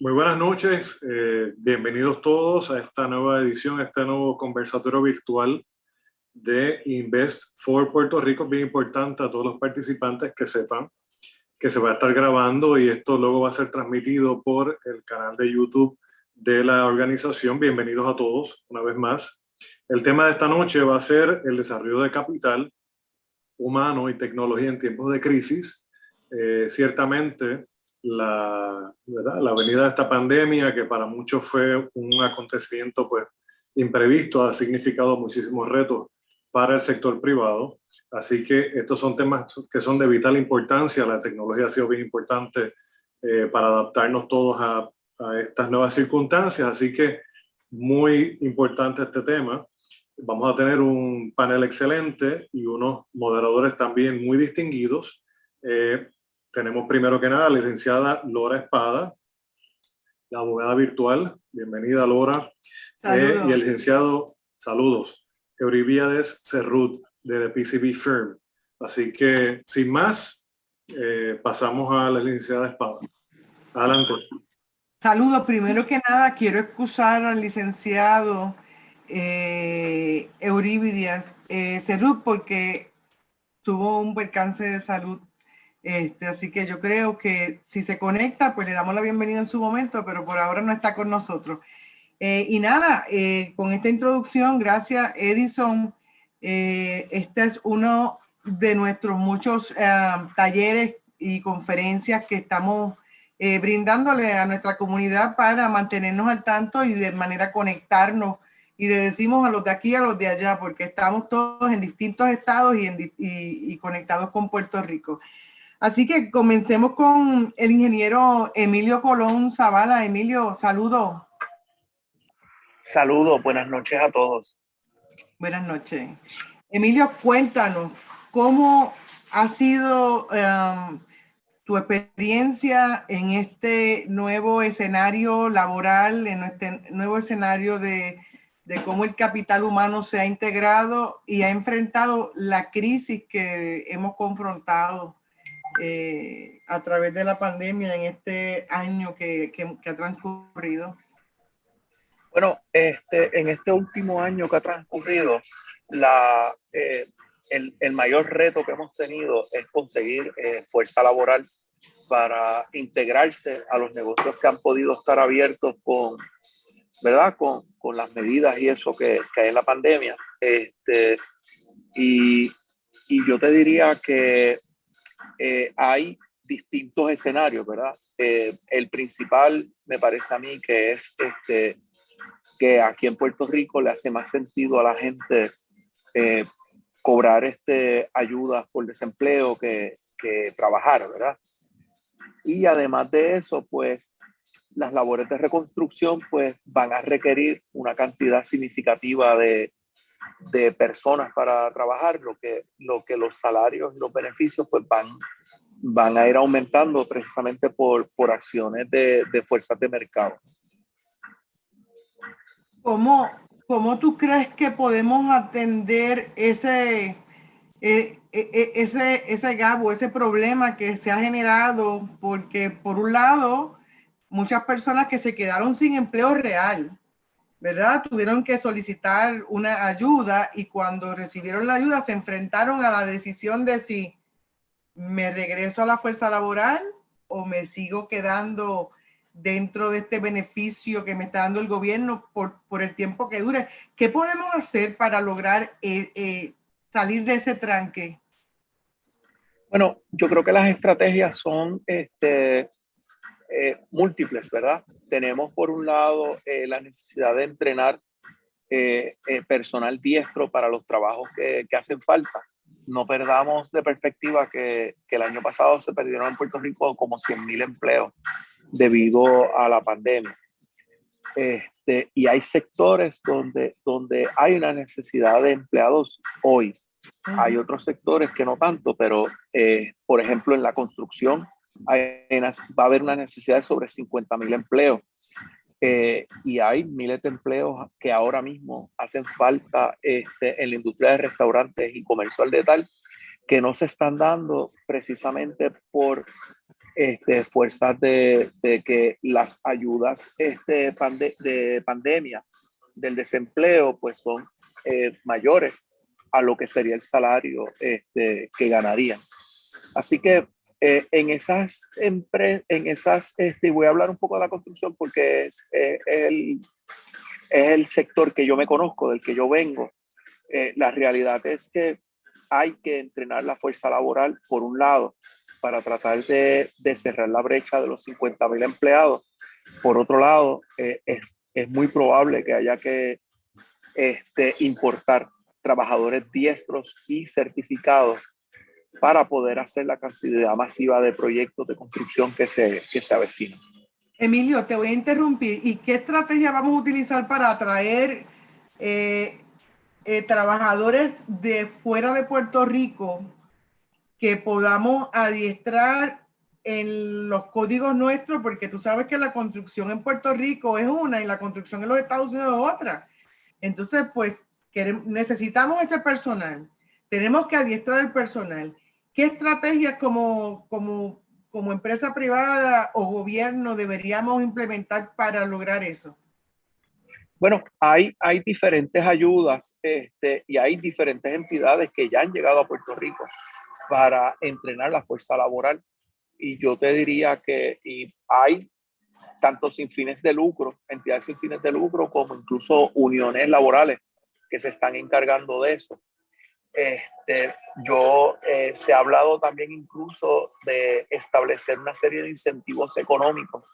Muy buenas noches, bienvenidos todos a esta nueva edición, a este nuevo conversatorio virtual de Invest for Puerto Rico. Es bien importante a todos los participantes que sepan que se va a estar grabando y esto luego va a ser transmitido por el canal de YouTube de la organización. Bienvenidos a todos una vez más. El tema de esta noche va a ser el desarrollo de capital humano y tecnología en tiempos de crisis. Ciertamente, la venida de esta pandemia, que para muchos fue un acontecimiento pues, imprevisto, ha significado muchísimos retos para el sector privado. Así que estos son temas que son de vital importancia. La tecnología ha sido bien importante para adaptarnos todos a estas nuevas circunstancias. Así que muy importante este tema. Vamos a tener un panel excelente y unos moderadores también muy distinguidos. Tenemos primero que nada a la licenciada Lora Espada, la abogada virtual. Bienvenida, Lora. Y el licenciado, saludos, Euribíades Cerrut, de The PCB Firm. Así que, sin más, pasamos a la licenciada Espada. Adelante. Saludos. Primero que nada, quiero excusar al licenciado Euribíades Cerrut porque tuvo un percance de salud. Así que yo creo que si se conecta, pues le damos la bienvenida en su momento, pero por ahora no está con nosotros. Y nada, con esta introducción, gracias Edison. Este es uno de nuestros muchos talleres y conferencias que estamos brindándole a nuestra comunidad para mantenernos al tanto y de manera conectarnos. Y le decimos a los de aquí a los de allá, porque estamos todos en distintos estados y conectados con Puerto Rico. Así que comencemos con el ingeniero Emilio Colón Zavala. Emilio, saludos. Saludos, buenas noches a todos. Buenas noches. Emilio, cuéntanos, ¿cómo ha sido tu experiencia en este nuevo escenario laboral, en este nuevo escenario de cómo el capital humano se ha integrado y ha enfrentado la crisis que hemos confrontado a través de la pandemia en este año que ha transcurrido? Bueno, en este último año que ha transcurrido, el mayor reto que hemos tenido es conseguir fuerza laboral para integrarse a los negocios que han podido estar abiertos ¿verdad? Con las medidas y eso que hay en la pandemia. Y yo te diría que hay distintos escenarios, ¿verdad? El principal me parece a mí que es que aquí en Puerto Rico le hace más sentido a la gente cobrar ayudas por desempleo que trabajar, ¿verdad? Y además de eso, pues las labores de reconstrucción pues van a requerir una cantidad significativa de personas para trabajar, lo que los salarios y los beneficios pues van a ir aumentando precisamente por acciones de fuerzas de mercado. ¿Cómo tú crees que podemos atender ese gap o ese problema que se ha generado? Porque por un lado, muchas personas que se quedaron sin empleo real, ¿verdad? Tuvieron que solicitar una ayuda y cuando recibieron la ayuda se enfrentaron a la decisión de si me regreso a la fuerza laboral o me sigo quedando dentro de este beneficio que me está dando el gobierno por el tiempo que dure. ¿Qué podemos hacer para lograr salir de ese tranque? Bueno, yo creo que las estrategias son múltiples, ¿verdad? Tenemos por un lado la necesidad de entrenar personal diestro para los trabajos que hacen falta. No perdamos de perspectiva que el año pasado se perdieron en Puerto Rico como 100,000 empleos debido a la pandemia. Y hay sectores donde hay una necesidad de empleados hoy. Hay otros sectores que no tanto, pero por ejemplo en la construcción va a haber una necesidad de sobre 50,000 empleos. Y hay miles de empleos que ahora mismo hacen falta en la industria de restaurantes y comercio al detalle, que no se están dando precisamente por fuerzas de que las ayudas de pandemia del desempleo pues son mayores a lo que sería el salario que ganarían. Así que en esas voy a hablar un poco de la construcción porque es el sector que yo me conozco, del que yo vengo. La realidad es que hay que entrenar la fuerza laboral, por un lado, para tratar de cerrar la brecha de los 50,000 empleados. Por otro lado, es muy probable que haya que importar trabajadores diestros y certificados para poder hacer la cantidad masiva de proyectos de construcción que se avecina. Emilio, te voy a interrumpir. ¿Y qué estrategia vamos a utilizar para atraer trabajadores de fuera de Puerto Rico que podamos adiestrar en los códigos nuestros? Porque tú sabes que la construcción en Puerto Rico es una y la construcción en los Estados Unidos es otra. Entonces, pues, necesitamos ese personal. Tenemos que adiestrar el personal. ¿Qué estrategias como empresa privada o gobierno deberíamos implementar para lograr eso? Bueno, hay diferentes ayudas y hay diferentes entidades que ya han llegado a Puerto Rico para entrenar la fuerza laboral. Y yo te diría que hay tanto sin fines de lucro, entidades sin fines de lucro, como incluso uniones laborales que se están encargando de eso. Se ha hablado también incluso de establecer una serie de incentivos económicos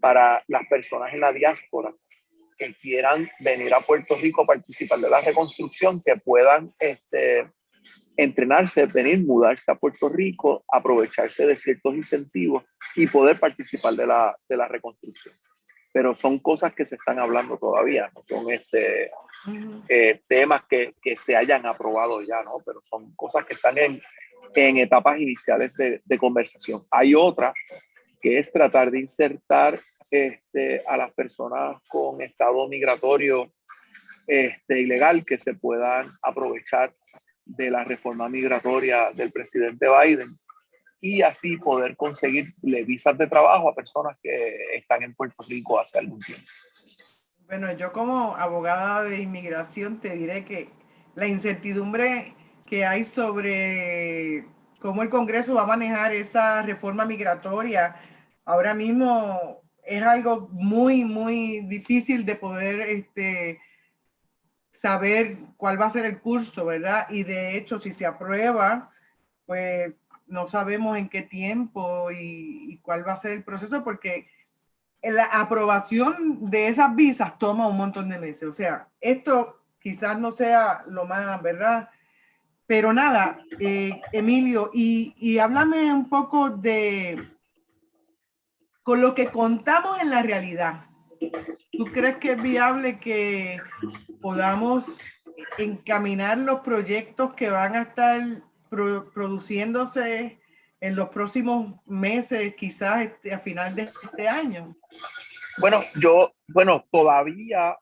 para las personas en la diáspora que quieran venir a Puerto Rico a participar de la reconstrucción, que puedan entrenarse, venir, mudarse a Puerto Rico, aprovecharse de ciertos incentivos y poder participar de la reconstrucción. Pero son cosas que se están hablando todavía, no son temas que se hayan aprobado ya, ¿no? Pero son cosas que están en etapas iniciales de conversación. Hay otra que es tratar de insertar a las personas con estado migratorio ilegal, que se puedan aprovechar de la reforma migratoria del presidente Biden y así poder conseguir visas de trabajo a personas que están en Puerto Rico hace algún tiempo. Bueno, yo como abogada de inmigración te diré que la incertidumbre que hay sobre cómo el Congreso va a manejar esa reforma migratoria ahora mismo es algo muy, muy difícil de poder saber cuál va a ser el curso, ¿verdad? Y de hecho, si se aprueba, pues no sabemos en qué tiempo y cuál va a ser el proceso, porque la aprobación de esas visas toma un montón de meses. O sea, esto quizás no sea lo más, ¿verdad? Pero nada, Emilio, y háblame un poco de con lo que contamos en la realidad. ¿Tú crees que es viable que podamos encaminar los proyectos que van a estar produciéndose en los próximos meses, quizás a final de este año? Bueno, todavía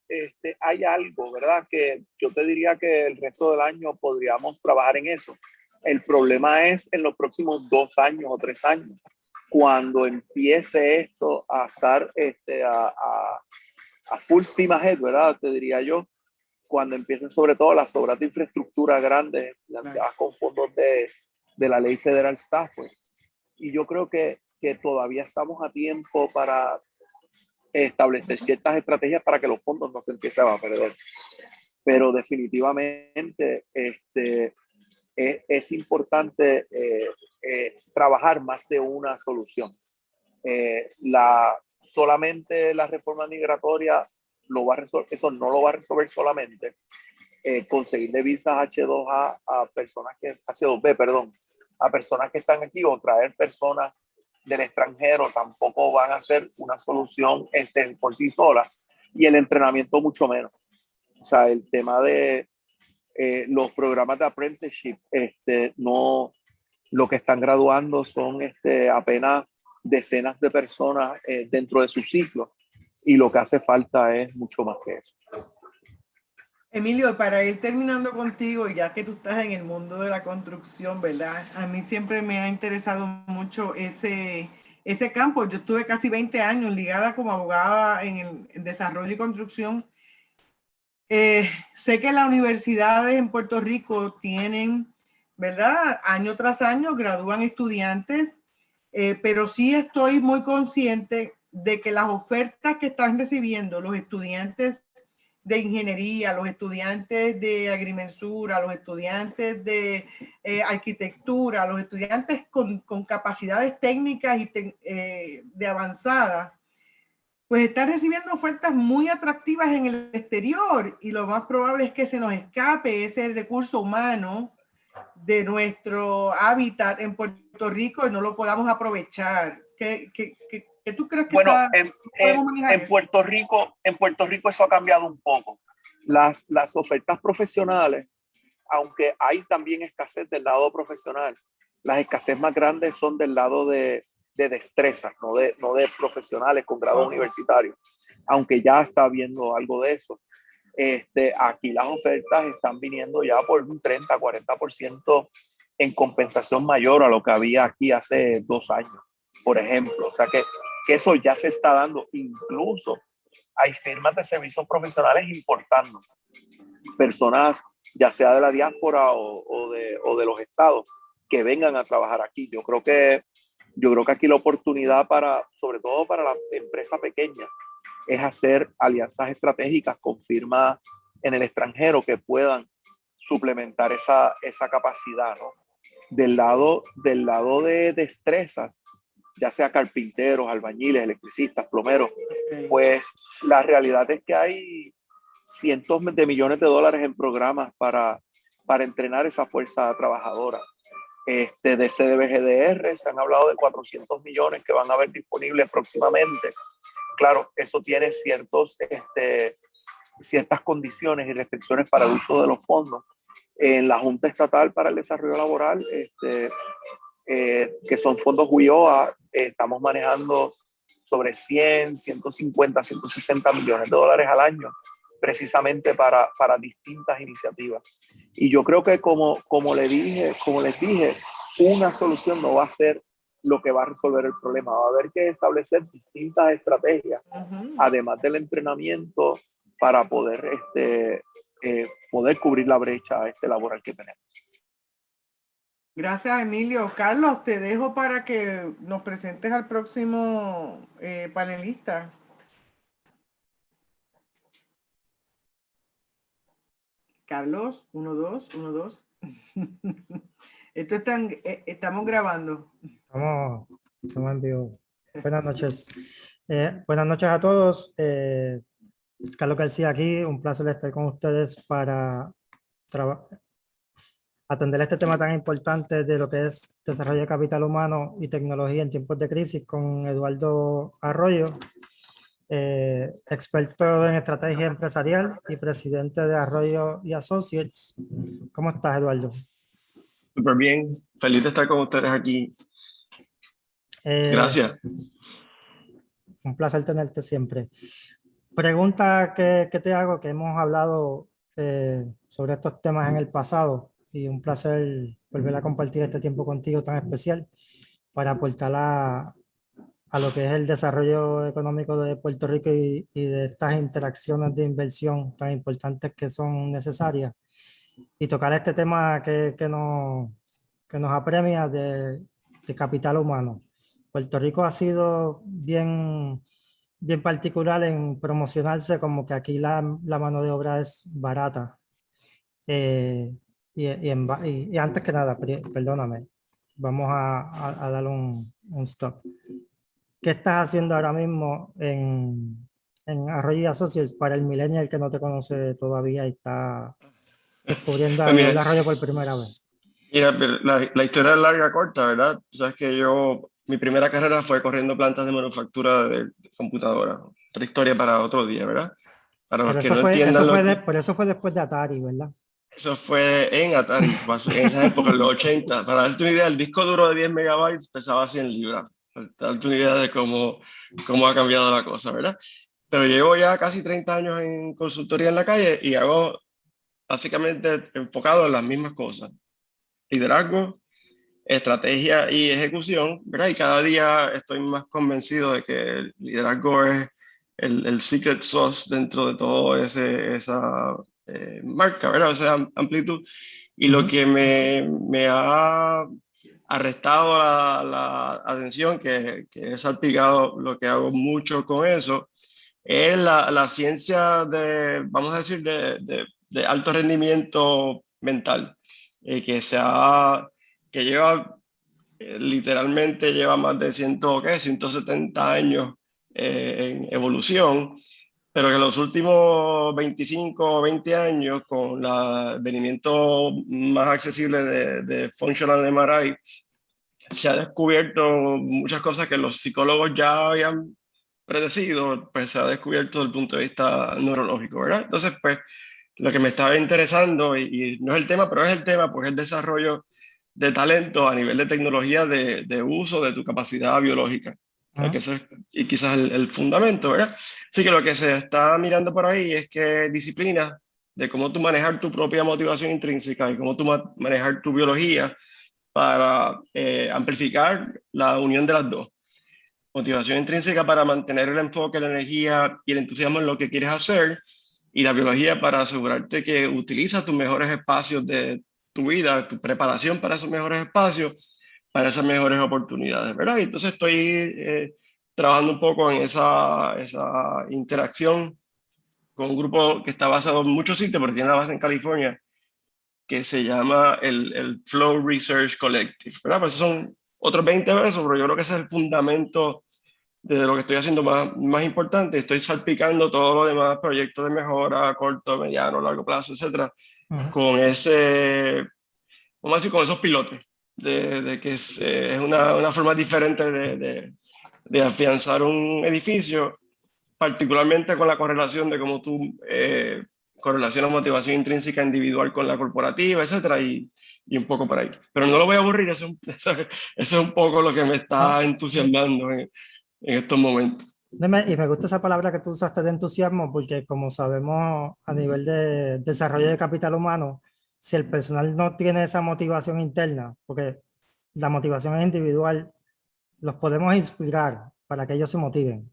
hay algo, ¿verdad? Que yo te diría que el resto del año podríamos trabajar en eso. El problema es en los próximos 2 años o 3 años, cuando empiece esto a estar a full steam ahead, ¿verdad? Te diría yo, cuando empiecen sobre todo las obras de infraestructura grandes, financiadas con fondos de la ley federal Stafford. Y yo creo que todavía estamos a tiempo para establecer ciertas estrategias para que los fondos no se empiecen a perder. Pero definitivamente es importante trabajar más de una solución. Solamente la reforma migratoria lo va a resolver, eso no lo va a resolver solamente. Conseguirle visas H2A a personas que, H2B, perdón, a personas que están aquí, o traer personas del extranjero tampoco van a ser una solución por sí sola, y el entrenamiento mucho menos. O sea, el tema de los programas de apprenticeship, no, lo que están graduando son apenas decenas de personas dentro de su ciclo, y lo que hace falta es mucho más que eso. Emilio, para ir terminando contigo, ya que tú estás en el mundo de la construcción, ¿verdad? A mí siempre me ha interesado mucho ese campo. Yo estuve casi 20 años ligada como abogada en el desarrollo y construcción. Sé que las universidades en Puerto Rico tienen, ¿verdad? Año tras año gradúan estudiantes, pero sí estoy muy consciente de que las ofertas que están recibiendo los estudiantes de ingeniería, los estudiantes de agrimensura, los estudiantes de arquitectura, los estudiantes con capacidades técnicas y de avanzada, pues están recibiendo ofertas muy atractivas en el exterior y lo más probable es que se nos escape ese recurso humano de nuestro hábitat en Puerto Rico y no lo podamos aprovechar. ¿Qué tú crees que Bueno, podemos manejar en Puerto Rico eso ha cambiado un poco. Las ofertas profesionales, aunque hay también escasez del lado profesional, las escasez más grandes son del lado de destrezas, no de profesionales con grado universitario, aunque ya está habiendo algo de eso. Aquí las ofertas están viniendo ya por un 30-40% en compensación mayor a lo que había aquí hace 2 años, por ejemplo. O sea que eso ya se está dando. Incluso hay firmas de servicios profesionales importando personas, ya sea de la diáspora o de los estados, que vengan a trabajar aquí. Yo creo que aquí la oportunidad sobre todo para la empresa pequeña, es hacer alianzas estratégicas con firmas en el extranjero que puedan suplementar esa capacidad, ¿no? Del lado de destrezas, ya sea carpinteros, albañiles, electricistas, plomeros, pues la realidad es que hay cientos de millones de dólares en programas para entrenar esa fuerza trabajadora. De CDBGDR se han hablado de 400 millones que van a haber disponibles próximamente. Claro, eso tiene ciertas condiciones y restricciones para el uso de los fondos. En la Junta Estatal para el Desarrollo Laboral, que son fondos WIOA, estamos manejando sobre 100, 150, 160 millones de dólares al año, precisamente para distintas iniciativas. Y yo creo que como les dije, una solución no va a ser lo que va a resolver el problema. Va a haber que establecer distintas estrategias, además del entrenamiento, para poder cubrir la brecha laboral que tenemos. Gracias, Emilio. Carlos, te dejo para que nos presentes al próximo panelista. Carlos, 1, 2, 1, 2. Estamos grabando. Estamos en vivo. Buenas noches. Buenas noches a todos. Carlos García aquí. Un placer estar con ustedes para atender este tema tan importante de lo que es desarrollo de capital humano y tecnología en tiempos de crisis con Eduardo Arroyo, experto en estrategia empresarial y presidente de Arroyo y Associates. ¿Cómo estás, Eduardo? Súper bien, feliz de estar con ustedes aquí. Gracias. Un placer tenerte siempre. Pregunta que te hago, que hemos hablado sobre estos temas en el pasado, y un placer volver a compartir este tiempo contigo tan especial para aportar a lo que es el desarrollo económico de Puerto Rico y de estas interacciones de inversión tan importantes que son necesarias, y tocar este tema que nos apremia de capital humano. Puerto Rico ha sido bien particular en promocionarse como que aquí la mano de obra es barata. Y antes que nada, perdóname, vamos a darle un stop. ¿Qué estás haciendo ahora mismo en Arroyo Associates para el millennial que no te conoce todavía y está descubriendo el Arroyo por primera vez? Mira, la historia es larga, corta, ¿verdad? Tú sabes que mi primera carrera fue corriendo plantas de manufactura de computadora. Otra historia para otro día, ¿verdad? Para los que no entiendan Pero eso fue después de Atari, ¿verdad? Eso fue en Atari, en esa época, en los 80. Para darte una idea, el disco duro de 10 megabytes pesaba 100 libras. Para darte una idea de cómo ha cambiado la cosa, ¿verdad? Pero llevo ya casi 30 años en consultoría en la calle y hago básicamente enfocado en las mismas cosas. Liderazgo, estrategia y ejecución, ¿verdad? Y cada día estoy más convencido de que el liderazgo es el secret sauce dentro de todo esa marca, ¿verdad? O sea, amplitud. Y lo que me ha arrestado la atención, que he salpicado lo que hago mucho con eso, es la ciencia de, vamos a decir, de alto rendimiento mental, que lleva, literalmente lleva más de 170 años en evolución, pero que en los últimos 25 o 20 años, con el venimiento más accesible de Functional MRI, se ha descubierto muchas cosas que los psicólogos ya habían predecido, pues se ha descubierto desde el punto de vista neurológico, ¿verdad? Entonces, pues, lo que me estaba interesando, y no es el tema, pero es el tema, pues el desarrollo de talento a nivel de tecnología de uso de tu capacidad biológica. Que ese es, y quizás el fundamento, ¿verdad? Así que lo que se está mirando por ahí es que disciplinas de cómo tú manejar tu propia motivación intrínseca y cómo tú manejar tu biología para amplificar la unión de las dos. Motivación intrínseca para mantener el enfoque, la energía y el entusiasmo en lo que quieres hacer, y la biología para asegurarte que utilizas tus mejores espacios de tu vida, tu preparación para esos mejores espacios, para esas mejores oportunidades, ¿verdad? Y entonces estoy trabajando un poco en esa interacción con un grupo que está basado en muchos sitios, pero tiene la base en California, que se llama el Flow Research Collective, ¿verdad? Pues son otros 20 pesos, pero yo creo que ese es el fundamento de lo que estoy haciendo más importante. Estoy salpicando todo lo demás, proyectos de mejora a corto, mediano, largo plazo, etcétera, con vamos a decir, con esos pilotes, de que es una forma diferente de afianzar un edificio, particularmente con la correlación de cómo tú correlacionas motivación intrínseca individual con la corporativa, etcétera, y un poco por ahí. Pero no lo voy a aburrir, eso es un poco lo que me está entusiasmando en estos momentos. Y me gusta esa palabra que tú usaste de entusiasmo, porque como sabemos a nivel de desarrollo de capital humano, si el personal no tiene esa motivación interna, porque la motivación es individual, los podemos inspirar para que ellos se motiven.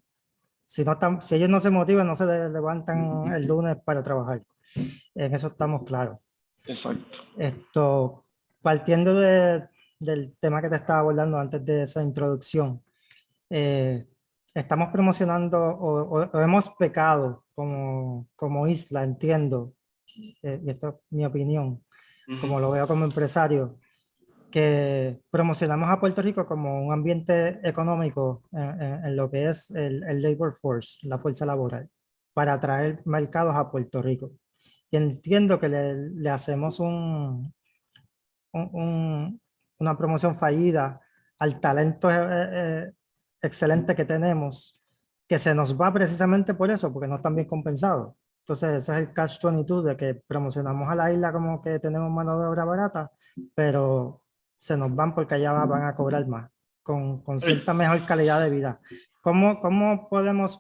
Si ellos no se motivan, no se levantan el lunes para trabajar. En eso estamos claros. Exacto. Partiendo del tema que te estaba abordando antes de esa introducción, estamos promocionando o hemos pecado como isla, entiendo, y esto es mi opinión, como lo veo como empresario, que promocionamos a Puerto Rico como un ambiente económico en lo que es el labor force, la fuerza laboral, para atraer mercados a Puerto Rico. Y entiendo que le hacemos una promoción fallida al talento excelente que tenemos, que se nos va precisamente por eso, porque no están bien compensados. Entonces ese es el catch-22 de que promocionamos a la isla como que tenemos mano de obra barata, pero se nos van porque allá van a cobrar más, con cierta mejor calidad de vida. ¿Cómo podemos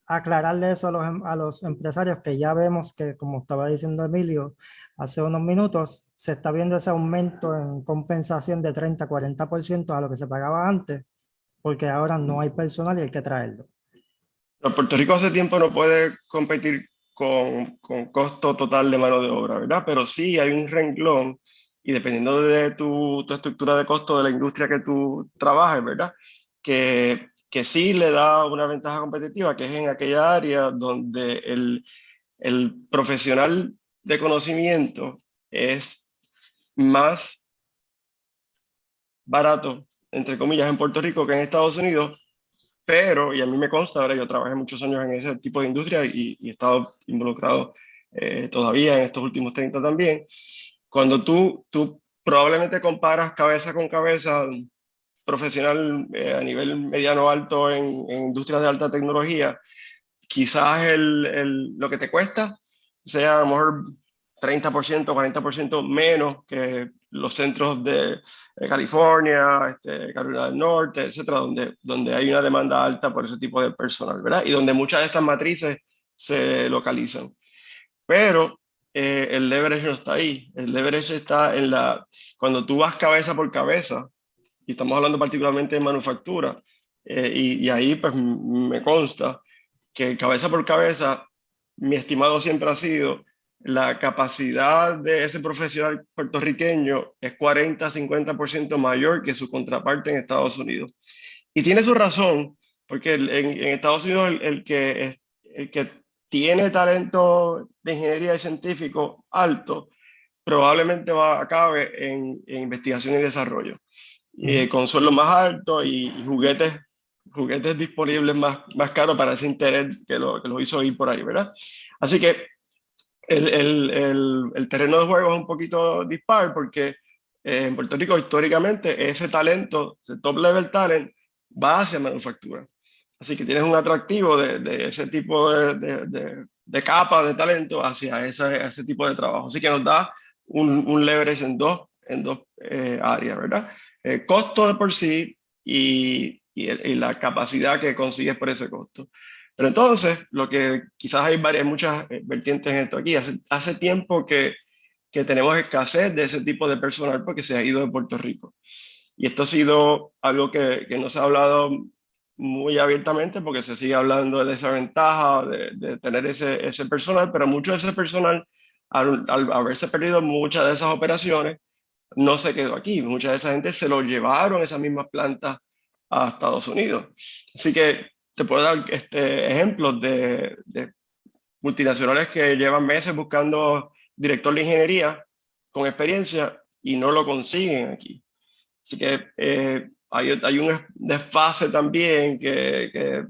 aclararle eso a los empresarios, que ya vemos que, como estaba diciendo Emilio hace unos minutos, se está viendo ese aumento en compensación de 30-40% a lo que se pagaba antes, porque ahora no hay personal y hay que traerlo? Pero Puerto Rico hace tiempo no puede competir con costo total de mano de obra, ¿verdad? Pero sí hay un renglón, y dependiendo de tu estructura de costo de la industria que tú trabajes, ¿verdad? Que sí le da una ventaja competitiva, que es en aquella área donde el profesional de conocimiento es más barato, entre comillas, en Puerto Rico que en Estados Unidos. Pero, y a mí me consta, ahora yo trabajé muchos años en ese tipo de industria y he estado involucrado todavía en estos últimos 30 también. Cuando tú probablemente comparas cabeza con cabeza profesional a nivel mediano alto en industrias de alta tecnología, quizás lo que te cuesta sea a lo mejor 30%, 40% menos que los centros de California, Carolina del Norte, etcétera, donde hay una demanda alta por ese tipo de personal, ¿verdad? Y donde muchas de estas matrices se localizan. Pero el leverage no está ahí. El leverage está cuando tú vas cabeza por cabeza y estamos hablando particularmente de manufactura, y ahí pues me consta que cabeza por cabeza, mi estimado siempre ha sido la capacidad de ese profesional puertorriqueño es 40-50% mayor que su contraparte en Estados Unidos. Y tiene su razón, porque en Estados Unidos el que tiene talento de ingeniería y científico alto, probablemente acabe en investigación y desarrollo, con sueldos más altos y juguetes disponibles más caros para ese interés que lo hizo ir por ahí, ¿verdad? Así que el terreno de juego es un poquito dispar porque en Puerto Rico históricamente ese talento, el top level talent, va hacia manufactura. Así que tienes un atractivo de ese tipo de capa de talento hacia ese tipo de trabajo. Así que nos da un leverage en dos áreas, ¿verdad? Costo de por sí y la capacidad que consigues por ese costo. Pero entonces, lo que quizás hay muchas vertientes en esto aquí. Hace tiempo que tenemos escasez de ese tipo de personal porque se ha ido de Puerto Rico. Y esto ha sido algo que no se ha hablado muy abiertamente porque se sigue hablando de esa ventaja de tener ese personal, pero mucho de ese personal, al haberse perdido muchas de esas operaciones, no se quedó aquí. Mucha de esa gente se lo llevaron esas mismas plantas a Estados Unidos. Así que te puedo dar ejemplos de multinacionales que llevan meses buscando director de ingeniería con experiencia y no lo consiguen aquí. Así que hay un desfase también que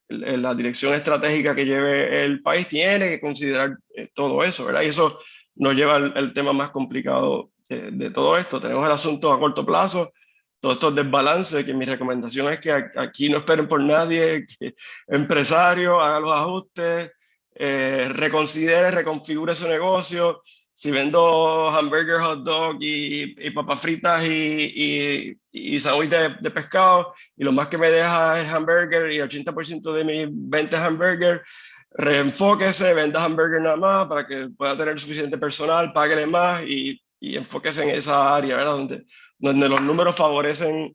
la dirección estratégica que lleve el país tiene que considerar todo eso, ¿verdad? Y eso nos lleva al tema más complicado de todo esto. Tenemos el asunto a corto plazo, todos estos desbalances, que mi recomendación es que aquí no esperen por nadie, que empresario haga los ajustes, reconsidere, reconfigure su negocio. Si vendo hamburger, hot dog y papas fritas y sándwiches de pescado, y lo más que me deja es hamburger y 80% de mis ventas hamburger, reenfóquese, venda hamburger nada más para que pueda tener suficiente personal, páguele más y enfóquese en esa área, ¿verdad? Donde los números favorecen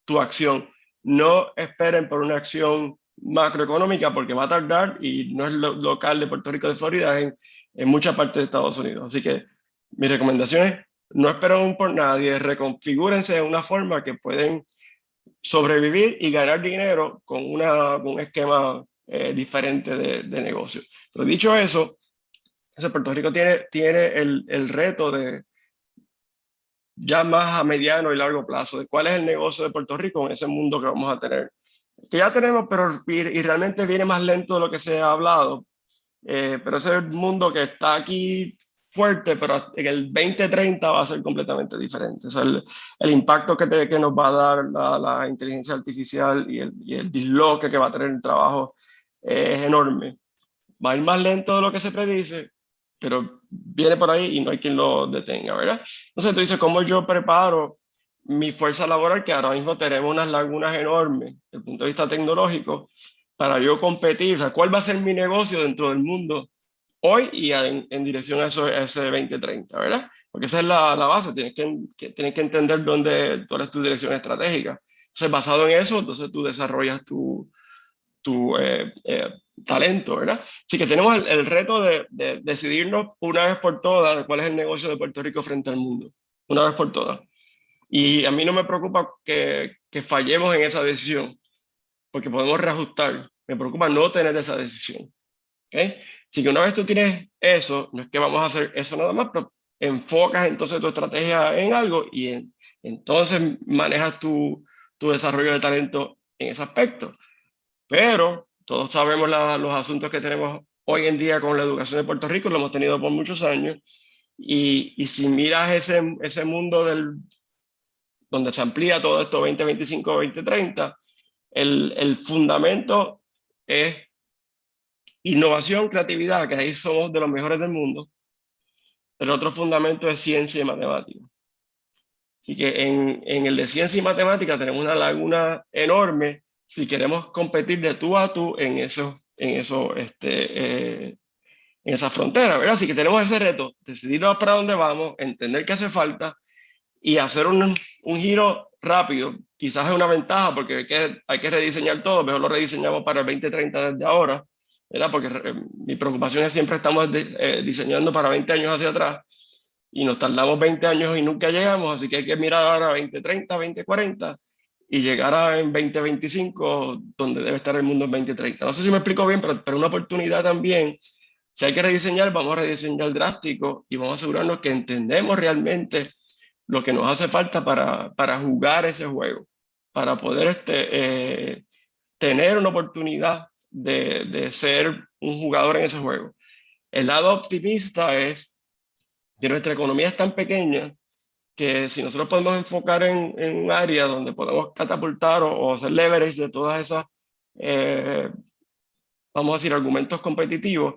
tu acción. No esperen por una acción macroeconómica porque va a tardar y no es local de Puerto Rico, de Florida, en muchas partes de Estados Unidos. Así que mi recomendación es no esperen por nadie, reconfigúrense de una forma que pueden sobrevivir y ganar dinero con un esquema diferente de negocio. Pero dicho eso, Puerto Rico tiene el reto de ya más a mediano y largo plazo, de cuál es el negocio de Puerto Rico en ese mundo que vamos a tener. Que ya tenemos, pero y realmente viene más lento de lo que se ha hablado. Pero ese es el mundo que está aquí fuerte, pero en el 2030 va a ser completamente diferente. O sea, el impacto que nos va a dar la inteligencia artificial y el disloque que va a tener el trabajo es enorme. Va a ir más lento de lo que se predice, pero viene por ahí y no hay quien lo detenga, ¿verdad? Entonces tú dices, ¿cómo yo preparo mi fuerza laboral, que ahora mismo tenemos unas lagunas enormes desde el punto de vista tecnológico, para yo competir? O sea, ¿cuál va a ser mi negocio dentro del mundo hoy y en dirección a ese 2030, ¿verdad? Porque esa es la base, tienes que entender cuál es tu dirección estratégica. Entonces, basado en eso, entonces tú desarrollas tu talento, ¿verdad? Así que tenemos el reto de decidirnos una vez por todas de cuál es el negocio de Puerto Rico frente al mundo, una vez por todas. Y a mí no me preocupa que fallemos en esa decisión, porque podemos reajustar. Me preocupa no tener esa decisión. ¿Okay? Así que una vez tú tienes eso, no es que vamos a hacer eso nada más, pero enfocas entonces tu estrategia en algo y entonces manejas tu desarrollo de talento en ese aspecto. Pero todos sabemos los asuntos que tenemos hoy en día con la educación de Puerto Rico, lo hemos tenido por muchos años, y si miras ese mundo donde se amplía todo esto 2025, 2030, el fundamento es innovación, creatividad, que ahí somos de los mejores del mundo. El otro fundamento es ciencia y matemática. Así que en el de ciencia y matemática tenemos una laguna enorme si queremos competir de tú a tú en esa frontera, ¿verdad? Así que tenemos ese reto, decidirnos para dónde vamos, entender qué hace falta y hacer un giro rápido. Quizás es una ventaja porque hay que rediseñar todo, mejor lo rediseñamos para el 2030 desde ahora, ¿verdad? Porque mi preocupación es siempre estamos diseñando para 20 años hacia atrás y nos tardamos 20 años y nunca llegamos, así que hay que mirar ahora 2030, 2040 y llegar en 2025 donde debe estar el mundo en 2030. No sé si me explico bien, pero una oportunidad también. Si hay que rediseñar, vamos a rediseñar drástico y vamos a asegurarnos que entendemos realmente lo que nos hace falta para jugar ese juego, para poder tener una oportunidad de ser un jugador en ese juego. El lado optimista es que nuestra economía es tan pequeña que si nosotros podemos enfocar en un área donde podemos catapultar o hacer leverage de todas esas, vamos a decir, argumentos competitivos,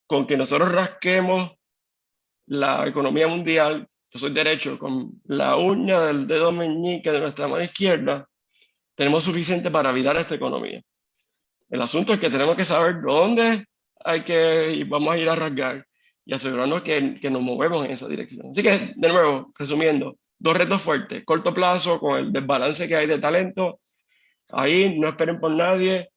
con que nosotros rasquemos la economía mundial, yo soy derecho, con la uña del dedo meñique de nuestra mano izquierda, tenemos suficiente para virar esta economía. El asunto es que tenemos que saber dónde hay que ir, vamos a ir a rasgar y asegurarnos que nos movemos en esa dirección. Así que, de nuevo, resumiendo, 2 retos fuertes. Corto plazo, con el desbalance que hay de talento. Ahí no esperen por nadie.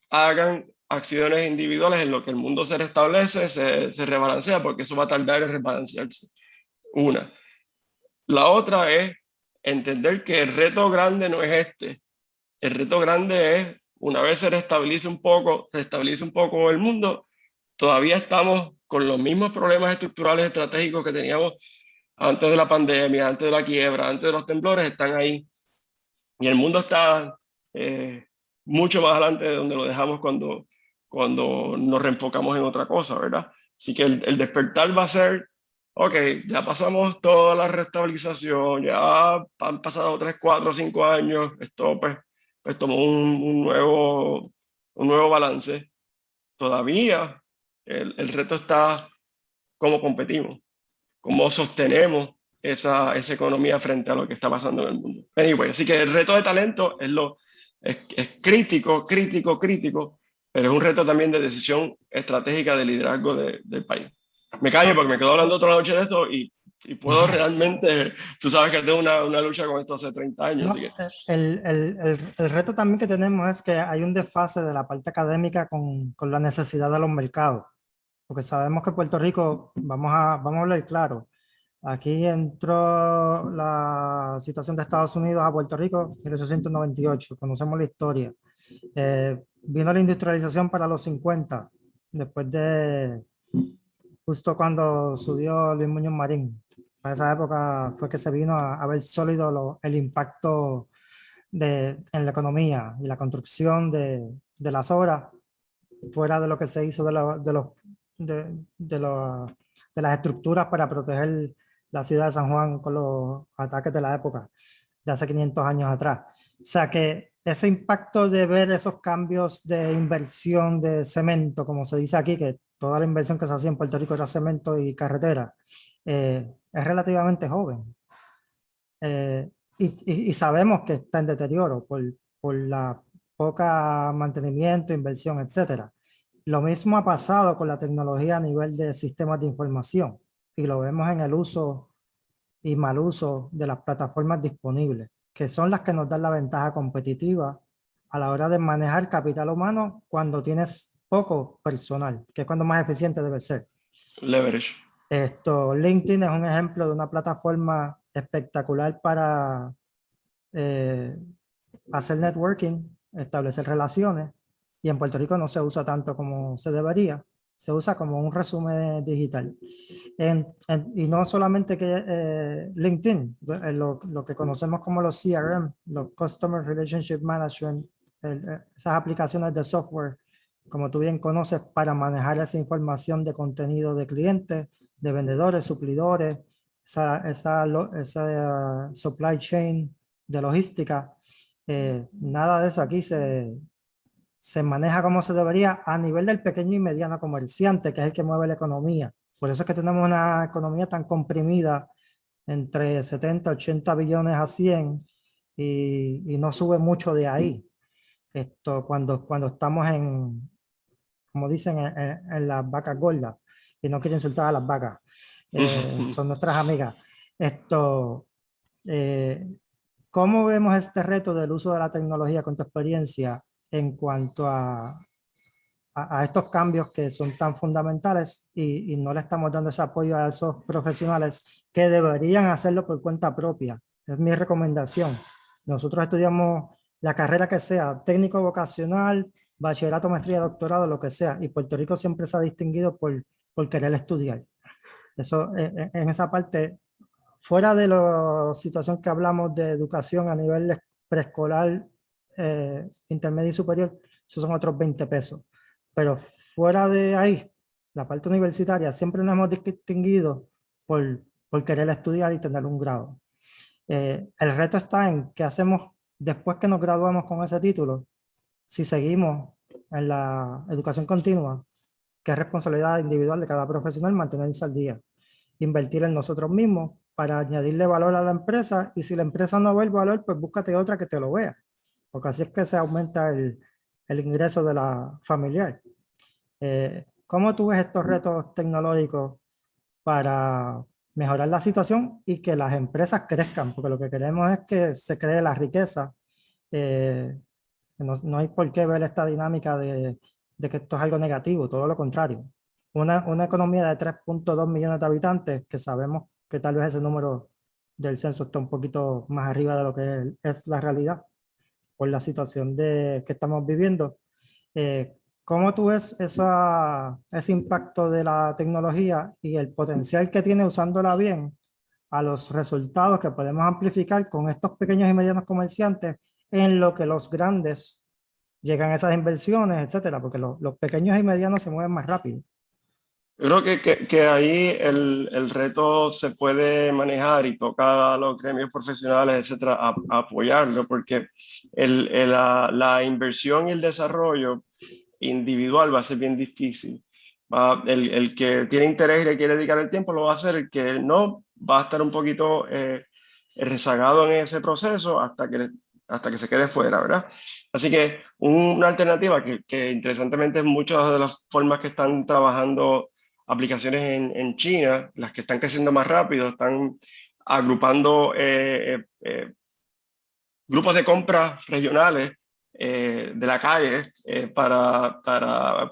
Hagan acciones individuales en lo que el mundo se restablece, se rebalancea, porque eso va a tardar en rebalancearse. Una. La otra es entender que el reto grande no es este. El reto grande es, una vez se restablece un poco el mundo, todavía estamos con los mismos problemas estructurales estratégicos que teníamos antes de la pandemia, antes de la quiebra, antes de los temblores, están ahí. Y el mundo está mucho más adelante de donde lo dejamos cuando nos reenfocamos en otra cosa, ¿verdad? Así que el despertar va a ser, ok, ya pasamos toda la restabilización, ya han pasado 3, 4, 5 años, esto pues tomó un nuevo balance. Todavía el reto está cómo competimos, cómo sostenemos esa economía frente a lo que está pasando en el mundo. Anyway, así que el reto de talento es crítico, pero es un reto también de decisión estratégica de liderazgo del país. Me callo porque me quedo hablando otra noche de esto y puedo realmente, tú sabes que tengo una lucha con esto hace 30 años. No, así que. el reto también que tenemos es que hay un desfase de la parte académica con la necesidad de los mercados, porque sabemos que Puerto Rico, vamos a hablar claro, aquí entró la situación de Estados Unidos a Puerto Rico en 1898, conocemos la historia. Vino la industrialización para los 50, después de justo cuando subió Luis Muñoz Marín. Para esa época fue que se vino a ver sólido el impacto en la economía y la construcción de las obras, fuera de lo que se hizo de las estructuras para proteger la ciudad de San Juan con los ataques de la época, de hace 500 años atrás. O sea que ese impacto de ver esos cambios de inversión de cemento, como se dice aquí, que toda la inversión que se hacía en Puerto Rico era cemento y carretera, es relativamente joven. Y sabemos que está en deterioro por la poca mantenimiento, inversión, etc. Lo mismo ha pasado con la tecnología a nivel de sistemas de información y lo vemos en el uso y mal uso de las plataformas disponibles, que son las que nos dan la ventaja competitiva a la hora de manejar capital humano cuando tienes poco personal, que es cuando más eficiente debe ser. Leverage. LinkedIn es un ejemplo de una plataforma espectacular para hacer networking, establecer relaciones, y en Puerto Rico no se usa tanto como se debería, se usa como un resumen digital. Y no solamente que LinkedIn, lo que conocemos como los CRM, los Customer Relationship Management, esas aplicaciones de software, como tú bien conoces, para manejar esa información de contenido de clientes, de vendedores, suplidores, esa supply chain de logística. Nada de eso aquí se maneja como se debería a nivel del pequeño y mediano comerciante, que es el que mueve la economía. Por eso es que tenemos una economía tan comprimida, entre 70, 80 billones a 100, y no sube mucho de ahí. Cuando estamos como dicen, en las vacas gordas, y no quiero insultar a las vacas, son nuestras amigas. Esto, ¿cómo vemos este reto del uso de la tecnología con tu experiencia en cuanto a estos cambios que son tan fundamentales y no le estamos dando ese apoyo a esos profesionales que deberían hacerlo por cuenta propia? Es mi recomendación. Nosotros estudiamos la carrera que sea, técnico vocacional, bachillerato, maestría, doctorado, lo que sea, y Puerto Rico siempre se ha distinguido por querer estudiar. Eso, en esa parte, fuera de la situación que hablamos de educación a nivel preescolar, intermedio y superior, esos son otros 20 pesos. Pero fuera de ahí, la parte universitaria, siempre nos hemos distinguido por querer estudiar y tener un grado. El reto está en qué hacemos después que nos graduamos con ese título. Si seguimos en la educación continua, que es responsabilidad individual de cada profesional mantenerse al día, invertir en nosotros mismos para añadirle valor a la empresa, y si la empresa no ve el valor, pues búscate otra que te lo vea, porque así es que se aumenta el ingreso de la familiar. ¿Cómo tú ves estos retos tecnológicos para mejorar la situación y que las empresas crezcan? Porque lo que queremos es que se cree la riqueza. No hay por qué ver esta dinámica de que esto es algo negativo, todo lo contrario. Una economía de 3.2 millones de habitantes, que sabemos que tal vez ese número del censo está un poquito más arriba de lo que es la realidad por la situación que estamos viviendo. ¿Cómo tú ves ese impacto de la tecnología y el potencial que tiene usándola bien a los resultados que podemos amplificar con estos pequeños y medianos comerciantes, en lo que los grandes llegan a esas inversiones, etcétera? Porque los pequeños y medianos se mueven más rápido. Yo creo que ahí el reto se puede manejar y toca a los gremios profesionales, etcétera, a apoyarlo, porque la inversión y el desarrollo individual va a ser bien difícil. El que tiene interés y le quiere dedicar el tiempo lo va a hacer, el que no va a estar un poquito rezagado en ese proceso hasta que se quede fuera, ¿verdad? Así que una alternativa que interesantemente muchas de las formas que están trabajando aplicaciones en China, las que están creciendo más rápido, están agrupando grupos de compras regionales de la calle para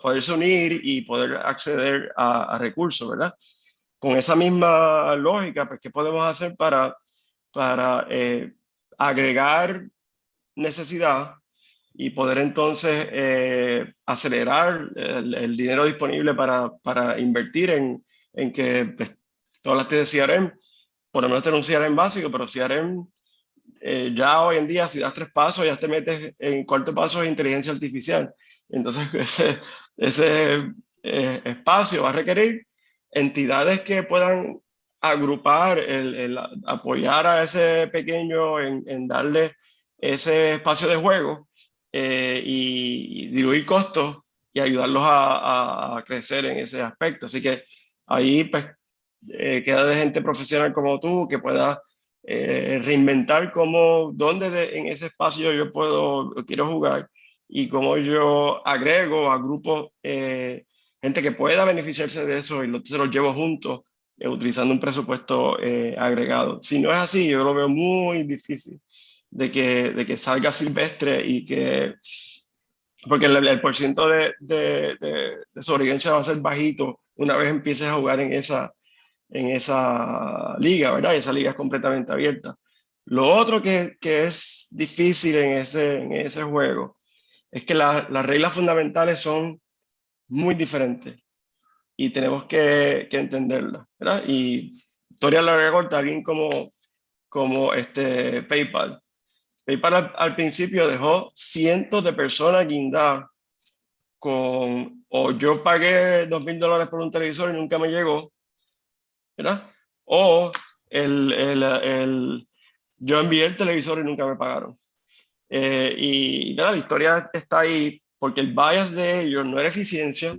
poderse unir y poder acceder a recursos, ¿verdad? Con esa misma lógica, pues, ¿qué podemos hacer para agregar necesidad y poder entonces acelerar el dinero disponible para invertir en que pues, todas las de CRM, por lo menos tener un CRM básico, pero CRM ya hoy en día, si das 3 pasos, ya te metes en cuarto paso de inteligencia artificial. Entonces, ese espacio va a requerir entidades que puedan agrupar, el apoyar a ese pequeño en darle ese espacio de juego y diluir costos y ayudarlos a crecer en ese aspecto. Así que ahí pues, queda de gente profesional como tú que pueda reinventar dónde en ese espacio yo quiero jugar y cómo yo agrego a grupos, gente que pueda beneficiarse de eso y se los llevo juntos utilizando un presupuesto agregado. Si no es así, yo lo veo muy difícil de que salga silvestre porque el porciento de sobrevivencia va a ser bajito una vez empieces a jugar en esa liga, ¿verdad? Y esa liga es completamente abierta. Lo otro que es difícil en ese juego es que las reglas fundamentales son muy diferentes y tenemos que entenderlas, ¿verdad? Y historia larga corta, alguien como PayPal. PayPal al principio dejó cientos de personas guindadas o yo pagué $2,000 por un televisor y nunca me llegó, ¿verdad? O yo envié el televisor y nunca me pagaron. Y la historia está ahí porque el bias de ellos no era eficiencia,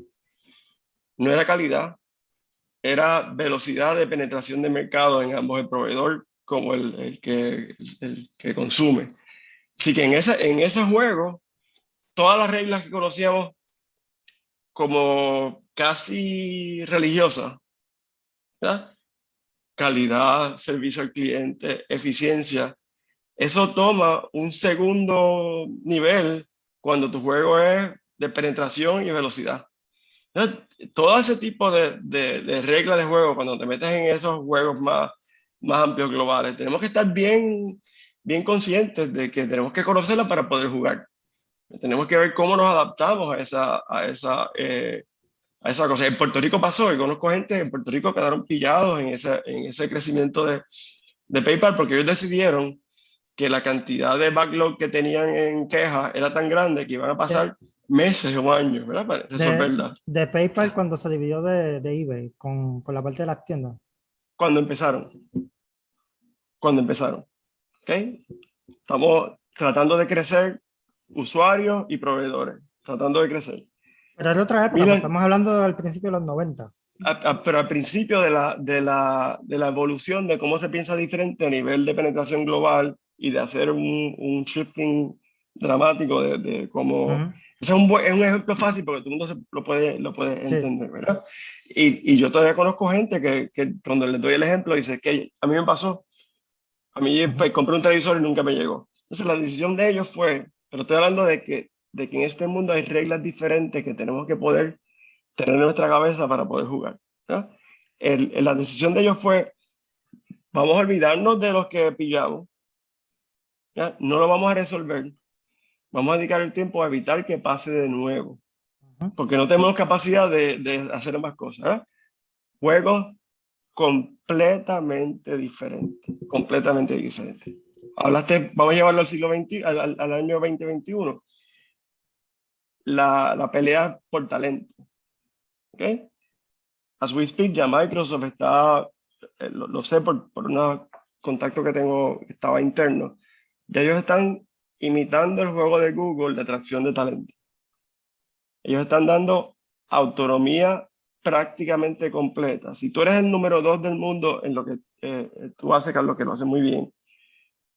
no era calidad, era velocidad de penetración de mercado en ambos, el proveedor como el que consume. Así que en ese juego, todas las reglas que conocíamos como casi religiosas, ¿verdad? calidad, servicio al cliente, eficiencia, eso toma un segundo nivel cuando tu juego es de penetración y velocidad. Entonces, todo ese tipo de reglas de juego, cuando te metes en esos juegos más amplios globales, tenemos que estar bien conscientes de que tenemos que conocerla para poder jugar. Tenemos que ver cómo nos adaptamos a esa cosa. En Puerto Rico pasó, y conozco gente en Puerto Rico quedaron pillados en ese crecimiento de PayPal porque ellos decidieron que la cantidad de backlog que tenían en quejas era tan grande que iban a pasar meses o años, ¿verdad? Para resolverla. De PayPal cuando se dividió de eBay con la parte de las tiendas. Cuando empezaron. ¿Ok? Estamos tratando de crecer usuarios y proveedores. Tratando de crecer. Pero era otra época, Mira, estamos hablando del principio de los 90. Pero al principio de la evolución de cómo se piensa diferente a nivel de penetración global y de hacer un shifting dramático de cómo... Ese es un ejemplo fácil porque todo el mundo lo puede entender, ¿verdad? Y yo todavía conozco gente que cuando les doy el ejemplo dice que a mí me pasó, a mí compré un televisor y nunca me llegó. Entonces la decisión de ellos fue, pero estoy hablando de que en este mundo hay reglas diferentes que tenemos que poder tener en nuestra cabeza para poder jugar, ¿no? La decisión de ellos fue, vamos a olvidarnos de los que pillamos, ¿ya? No lo vamos a resolver, vamos a dedicar el tiempo a evitar que pase de nuevo, porque no tenemos capacidad de hacer más cosas, ¿verdad? Juegos completamente diferentes, Hablaste, vamos a llevarlo al siglo XX, al año 2021, la pelea por talento. ¿Okay? As we speak, ya Microsoft está, lo sé por un contacto que tengo, que estaba interno, ya ellos están imitando el juego de Google de atracción de talento. Ellos están dando autonomía prácticamente completa. Si tú eres el número 2 del mundo en lo que tú haces, Carlos, que lo haces muy bien,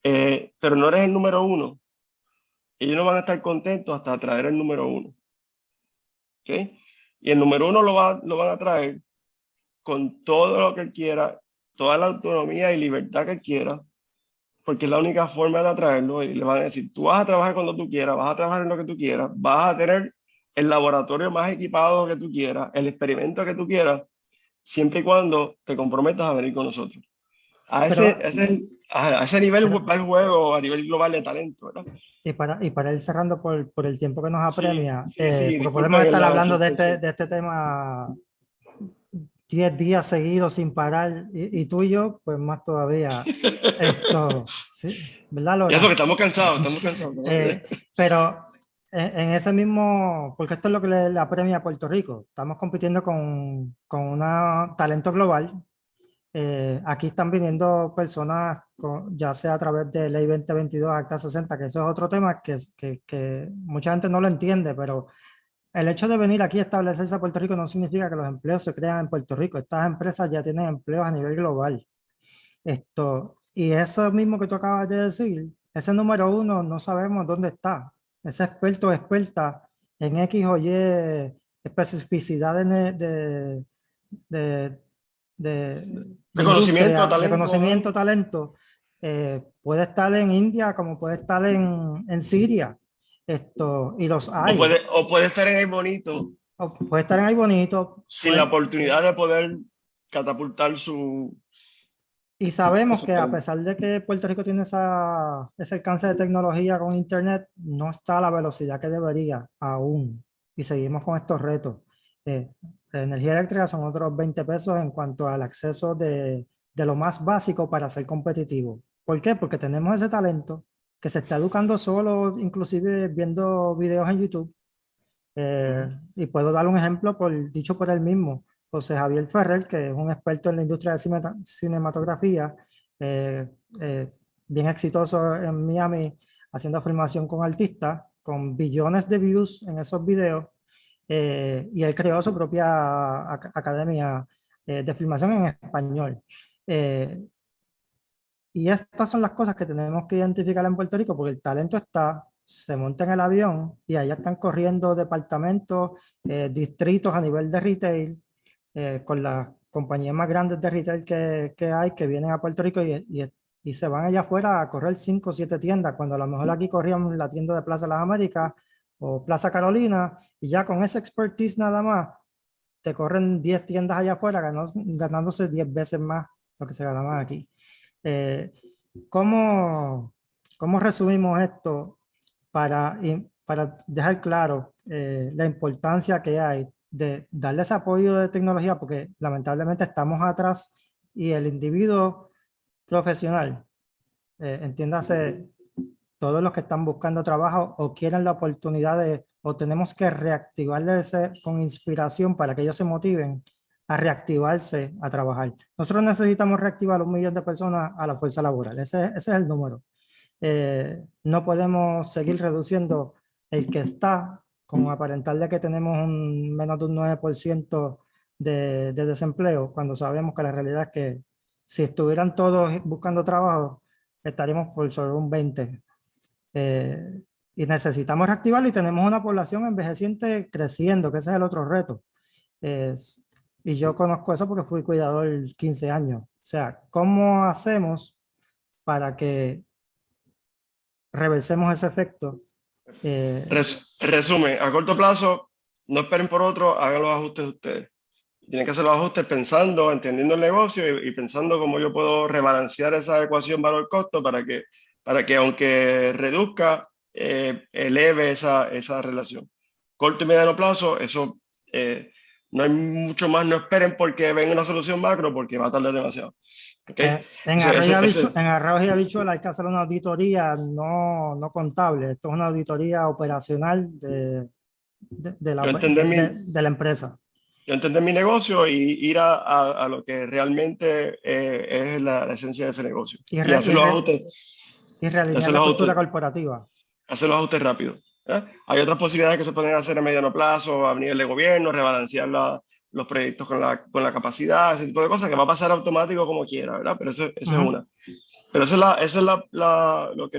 pero no eres el número 1, ellos no van a estar contentos hasta traer el número 1. ¿Okay? Y el número 1 lo van a traer con todo lo que él quiera, toda la autonomía y libertad que él quiera, porque es la única forma de atraerlo. Y le van a decir, tú vas a trabajar cuando tú quieras, vas a trabajar en lo que tú quieras, vas a tener el laboratorio más equipado que tú quieras, el experimento que tú quieras, siempre y cuando te comprometas a venir con nosotros. A ese nivel va el juego a nivel global de talento, ¿verdad? Y para ir cerrando por el tiempo que nos apremia, porque podemos disculpen estar hablando de este tema 10 días seguidos sin parar, y tú y yo, pues más todavía. ¿Sí? ¿Verdad, Laura? Y eso que estamos cansados. Pero en ese mismo, porque esto es lo que le apremia a Puerto Rico, estamos compitiendo con un talento global. Aquí están viniendo personas, ya sea a través de Ley 2022, Acta 60, que eso es otro tema que mucha gente no lo entiende, pero el hecho de venir aquí a establecerse a Puerto Rico no significa que los empleos se crean en Puerto Rico. Estas empresas ya tienen empleos a nivel global. Y eso mismo que tú acabas de decir, ese número 1 no sabemos dónde está. Ese experto o experta en X o Y especificidades de conocimiento, talento, puede estar en India como puede estar en Siria. Y los hay. O puede estar en ahí bonito. O puede estar en ahí bonito. Sin la oportunidad de poder catapultar su... Y sabemos que a pesar de que Puerto Rico tiene ese alcance de tecnología con Internet, no está a la velocidad que debería aún. Y seguimos con estos retos. La energía eléctrica son otros 20 pesos en cuanto al acceso de lo más básico para ser competitivo. ¿Por qué? Porque tenemos ese talento que se está educando solo, inclusive viendo videos en YouTube. Y puedo dar un ejemplo dicho por él mismo. José Javier Ferrer, que es un experto en la industria de cinematografía, bien exitoso en Miami, haciendo filmación con artistas, con billones de views en esos videos, y él creó su propia academia de filmación en español. Y estas son las cosas que tenemos que identificar en Puerto Rico, porque el talento está, se monta en el avión y allá están corriendo departamentos, distritos a nivel de retail, con compañías más grandes de retail que hay, que vienen a Puerto Rico y se van allá afuera a correr 5 o 7 tiendas, cuando a lo mejor aquí corrían la tienda de Plaza Las Américas o Plaza Carolina, y ya con esa expertise nada más, te corren 10 tiendas allá afuera ganándose 10 veces más lo que se ganaba aquí. ¿Cómo resumimos esto para dejar claro la importancia que hay de darle ese apoyo de tecnología? Porque lamentablemente estamos atrás y el individuo profesional, entiéndase, todos los que están buscando trabajo o quieren la oportunidad o tenemos que reactivarles con inspiración para que ellos se motiven a reactivarse a trabajar. Nosotros necesitamos reactivar 1 millón de personas a la fuerza laboral. Ese es el número. No podemos seguir reduciendo el que está, con aparentarle que tenemos menos de un 9% de desempleo, cuando sabemos que la realidad es que si estuvieran todos buscando trabajo, estaríamos por sobre un 20%. Y necesitamos reactivarlo, y tenemos una población envejeciente creciendo, que ese es el otro reto. Y yo conozco eso porque fui cuidador 15 años. O sea, ¿cómo hacemos para que reversemos ese efecto? Resumen, a corto plazo, no esperen por otro, hagan los ajustes ustedes. Tienen que hacer los ajustes pensando, entendiendo el negocio y pensando cómo yo puedo rebalancear esa ecuación valor-costo para que aunque reduzca, eleve esa relación. Corto y mediano plazo, eso no hay mucho más, no esperen porque venga una solución macro, porque va a tardar demasiado. ¿Okay? En Arroz y Habichuela hay que hacer una auditoría no contable, esto es una auditoría operacional de la empresa. Yo entender mi negocio y ir a lo que realmente es la esencia de ese negocio. Y hacer los ajustes. Y realizar la cultura corporativa. Hacer los ajustes rápido. Hay otras posibilidades que se pueden hacer a mediano plazo, a nivel de gobierno, rebalancear los proyectos con la capacidad, ese tipo de cosas que va a pasar automático como quiera, ¿verdad? Pero eso es una. Pero eso es lo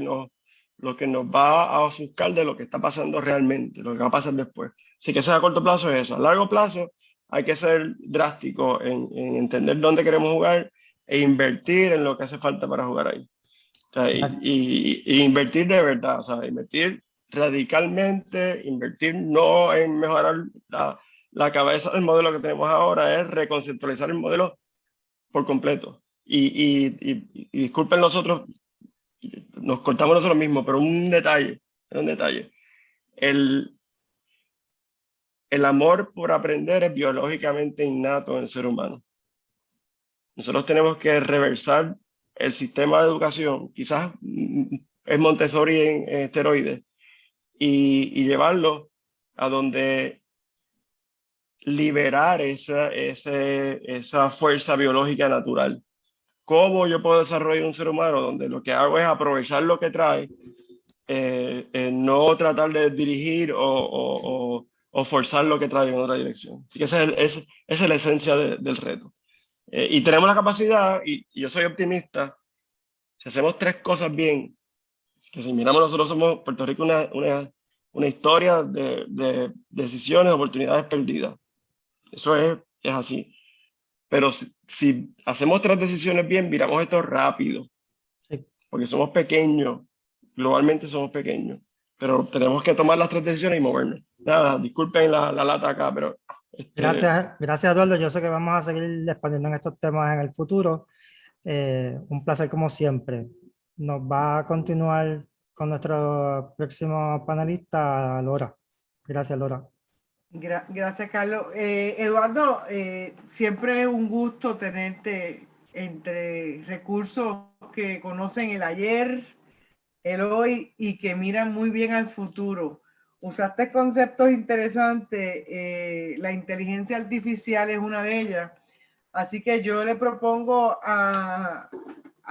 que nos va a ofuscar de lo que está pasando realmente, lo que va a pasar después. Así que eso a corto plazo es eso. A largo plazo hay que ser drástico en entender dónde queremos jugar e invertir en lo que hace falta para jugar ahí. O sea, y invertir de verdad, o sea, invertir radicalmente, invertir no en mejorar la cabeza del modelo que tenemos ahora, es reconceptualizar el modelo por completo. Y disculpen nosotros, nos cortamos nosotros mismos, pero un detalle. El amor por aprender es biológicamente innato en el ser humano. Nosotros tenemos que reversar el sistema de educación, quizás es Montessori en esteroides, y llevarlo a donde liberar esa fuerza biológica natural. ¿Cómo yo puedo desarrollar un ser humano donde lo que hago es aprovechar lo que trae, no tratar de dirigir o forzar lo que trae en otra dirección? Así que esa es la esencia del reto. Y tenemos la capacidad, y yo soy optimista, si hacemos 3 cosas bien, que si miramos, nosotros somos Puerto Rico una historia de decisiones, oportunidades perdidas. Eso es así. Pero si hacemos 3 decisiones bien, viramos esto rápido. Sí. Porque somos pequeños, globalmente somos pequeños, pero tenemos que tomar las 3 decisiones y movernos. Nada, disculpen la lata acá, pero... Gracias Eduardo, yo sé que vamos a seguir expandiendo en estos temas en el futuro. Un placer como siempre. Nos va a continuar con nuestro próximo panelista, Lora. Gracias, Lora. Gracias, Carlos. Eduardo, siempre es un gusto tenerte entre recursos que conocen el ayer, el hoy y que miran muy bien al futuro. Usaste conceptos interesantes, la inteligencia artificial es una de ellas, así que yo le propongo a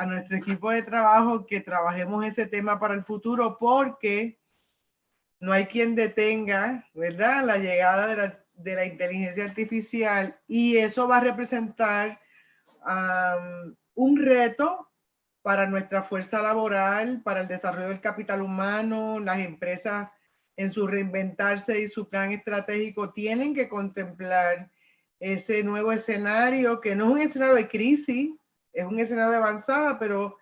nuestro equipo de trabajo que trabajemos ese tema para el futuro, porque no hay quien detenga, ¿verdad?, la llegada de la inteligencia artificial, y eso va a representar un reto para nuestra fuerza laboral, para el desarrollo del capital humano. Las empresas en su reinventarse y su plan estratégico tienen que contemplar ese nuevo escenario, que no es un escenario de crisis, es un escenario de avanzada, pero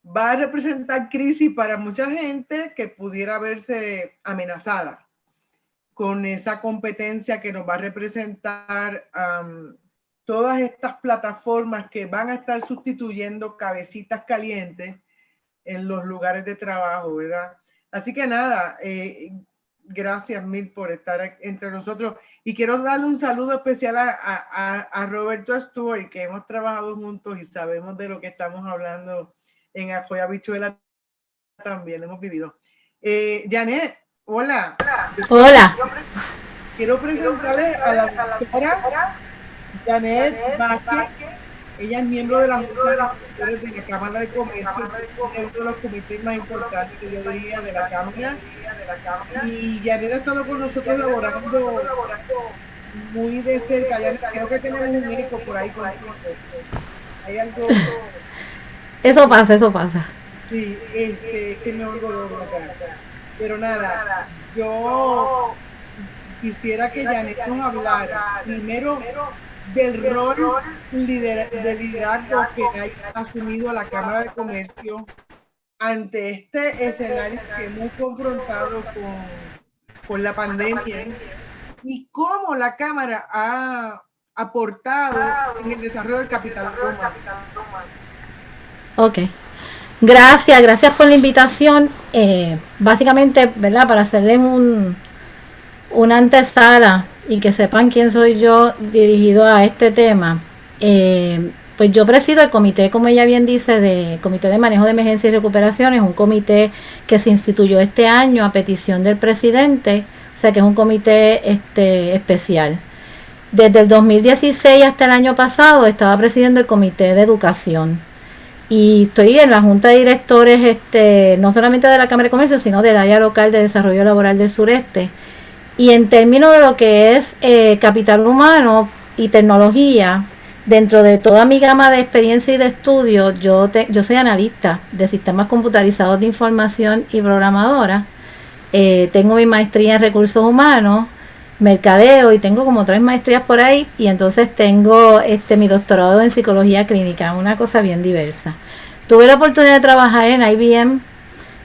va a representar crisis para mucha gente que pudiera verse amenazada con esa competencia que nos va a representar todas estas plataformas que van a estar sustituyendo cabecitas calientes en los lugares de trabajo, ¿verdad? Así que nada, gracias mil por estar entre nosotros. Y quiero darle un saludo especial a Roberto Stewart, que hemos trabajado juntos y sabemos de lo que estamos hablando en Ajo y Habichuela, también hemos vivido. Janet, hola. Hola. Quiero presentarle a la doctora Janet Vázquez. Ella es miembro de la Junta de la Cámara de Comercio, uno de los comités más importantes, yo diría, de la Cámara. Y Janet ha estado con nosotros laborando muy de cerca. Creo que tenemos un médico por ahí con nosotros. Hay algo... Eso pasa. Sí, que me oigo acá. Pero nada, yo quisiera que Janet nos hablara primero del rol de liderazgo que ha asumido la Cámara de Comercio ante este escenario que hemos confrontado con la pandemia y cómo la Cámara ha aportado en el desarrollo del capital humano. Ok. Gracias por la invitación. Básicamente, ¿verdad? Para hacerles una antesala y que sepan quién soy yo dirigido a este tema. Pues yo presido el comité, como ella bien dice, de Comité de Manejo de Emergencia y Recuperación. Es un comité que se instituyó este año a petición del presidente, o sea que es un comité especial. Desde el 2016 hasta el año pasado estaba presidiendo el Comité de Educación. Y estoy en la Junta de Directores, no solamente de la Cámara de Comercio, sino del área local de desarrollo laboral del sureste. Y en términos de lo que es capital humano y tecnología, dentro de toda mi gama de experiencia y de estudio, yo soy analista de sistemas computarizados de información y programadora. Tengo mi maestría en recursos humanos, mercadeo, y tengo como 3 maestrías por ahí, y entonces tengo mi doctorado en psicología clínica, una cosa bien diversa. Tuve la oportunidad de trabajar en IBM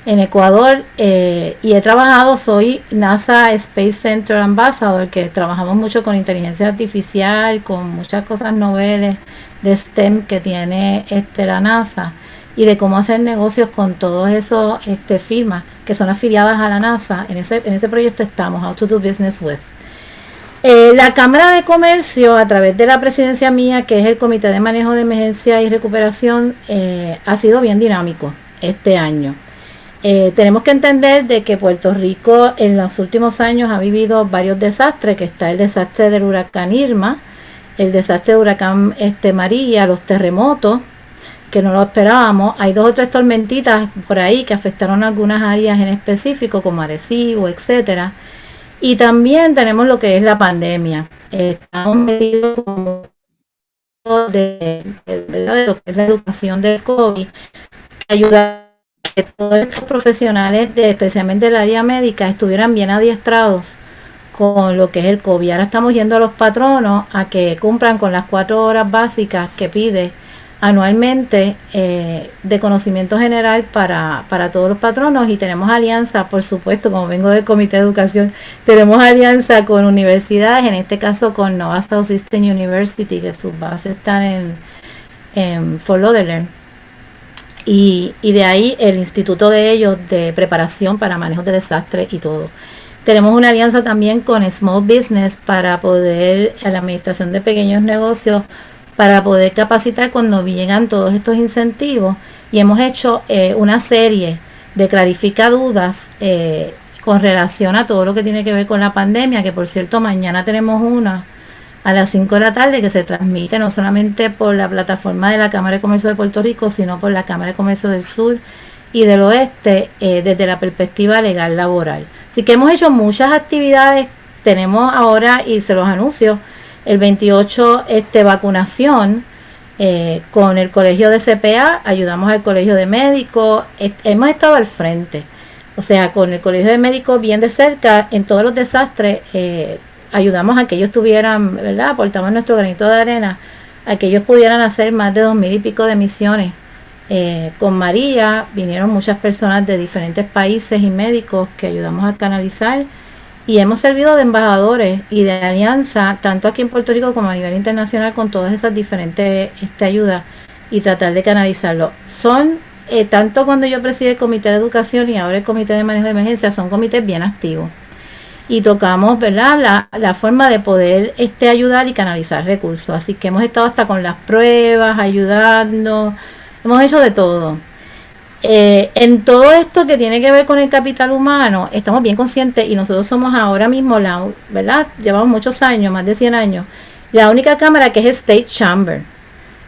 en Ecuador, y he trabajado, soy NASA Space Center Ambassador, que trabajamos mucho con inteligencia artificial, con muchas cosas noveles de STEM que tiene la NASA, y de cómo hacer negocios con todos esos firmas que son afiliadas a la NASA. En ese proyecto estamos, How to Do Business With. La Cámara de Comercio, a través de la presidencia mía, que es el Comité de Manejo de Emergencia y Recuperación, ha sido bien dinámico este año. Tenemos que entender de que Puerto Rico en los últimos años ha vivido varios desastres, que está el desastre del huracán Irma, el desastre del huracán María, los terremotos, que no lo esperábamos. Hay 2 o 3 tormentitas por ahí que afectaron algunas áreas en específico, como Arecibo, etcétera. Y también tenemos lo que es la pandemia. Estamos metidos como de lo que es la educación del COVID, que ayuda a que todos estos profesionales, especialmente del área médica, estuvieran bien adiestrados con lo que es el COVID. Ahora estamos yendo a los patronos a que cumplan con las 4 horas básicas que pide anualmente de conocimiento general para todos los patronos, y tenemos alianza, por supuesto, como vengo del Comité de Educación, tenemos alianza con universidades, en este caso con Nova Southeastern University, que sus bases están en Fort Lauderdale, y de ahí el instituto de ellos de preparación para manejo de desastres y todo. Tenemos una alianza también con Small Business para poder, a la administración de pequeños negocios, para poder capacitar cuando llegan todos estos incentivos, y hemos hecho una serie de clarifica dudas con relación a todo lo que tiene que ver con la pandemia, que por cierto mañana tenemos una a las 5 de la tarde que se transmite no solamente por la plataforma de la Cámara de Comercio de Puerto Rico, sino por la Cámara de Comercio del Sur y del Oeste, desde la perspectiva legal laboral. Así que hemos hecho muchas actividades. Tenemos ahora, y se los anuncio, el 28 vacunación con el colegio de CPA, ayudamos al colegio de médicos, hemos estado al frente, o sea, con el colegio de médicos bien de cerca en todos los desastres, ayudamos a que ellos tuvieran, ¿verdad? Aportamos nuestro granito de arena a que ellos pudieran hacer más de 2,000 y pico de misiones. Con María vinieron muchas personas de diferentes países y médicos que ayudamos a canalizar, y hemos servido de embajadores y de alianza tanto aquí en Puerto Rico como a nivel internacional con todas esas diferentes ayudas y tratar de canalizarlo. Son tanto cuando yo presidí el Comité de Educación y ahora el Comité de Manejo de Emergencias, son comités bien activos y tocamos, ¿verdad?, la forma de poder ayudar y canalizar recursos. Así que hemos estado hasta con las pruebas, ayudando, hemos hecho de todo. En todo esto que tiene que ver con el capital humano, estamos bien conscientes, y nosotros somos ahora mismo, ¿verdad?, llevamos muchos años, más de 100 años, la única cámara que es State Chamber.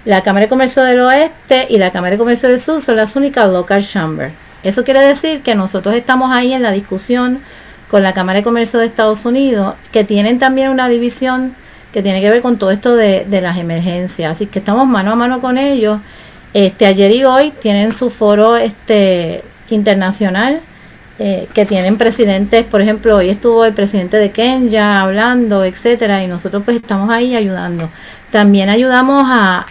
La Cámara de Comercio del Oeste y la Cámara de Comercio del Sur son las únicas Local Chamber. Eso quiere decir que nosotros estamos ahí en la discusión con la Cámara de Comercio de Estados Unidos, que tienen también una división que tiene que ver con todo esto de las emergencias. Así que estamos mano a mano con ellos. Ayer y hoy tienen su foro internacional, que tienen presidentes. Por ejemplo, hoy estuvo el presidente de Kenia hablando, etcétera, y nosotros pues estamos ahí ayudando. También ayudamos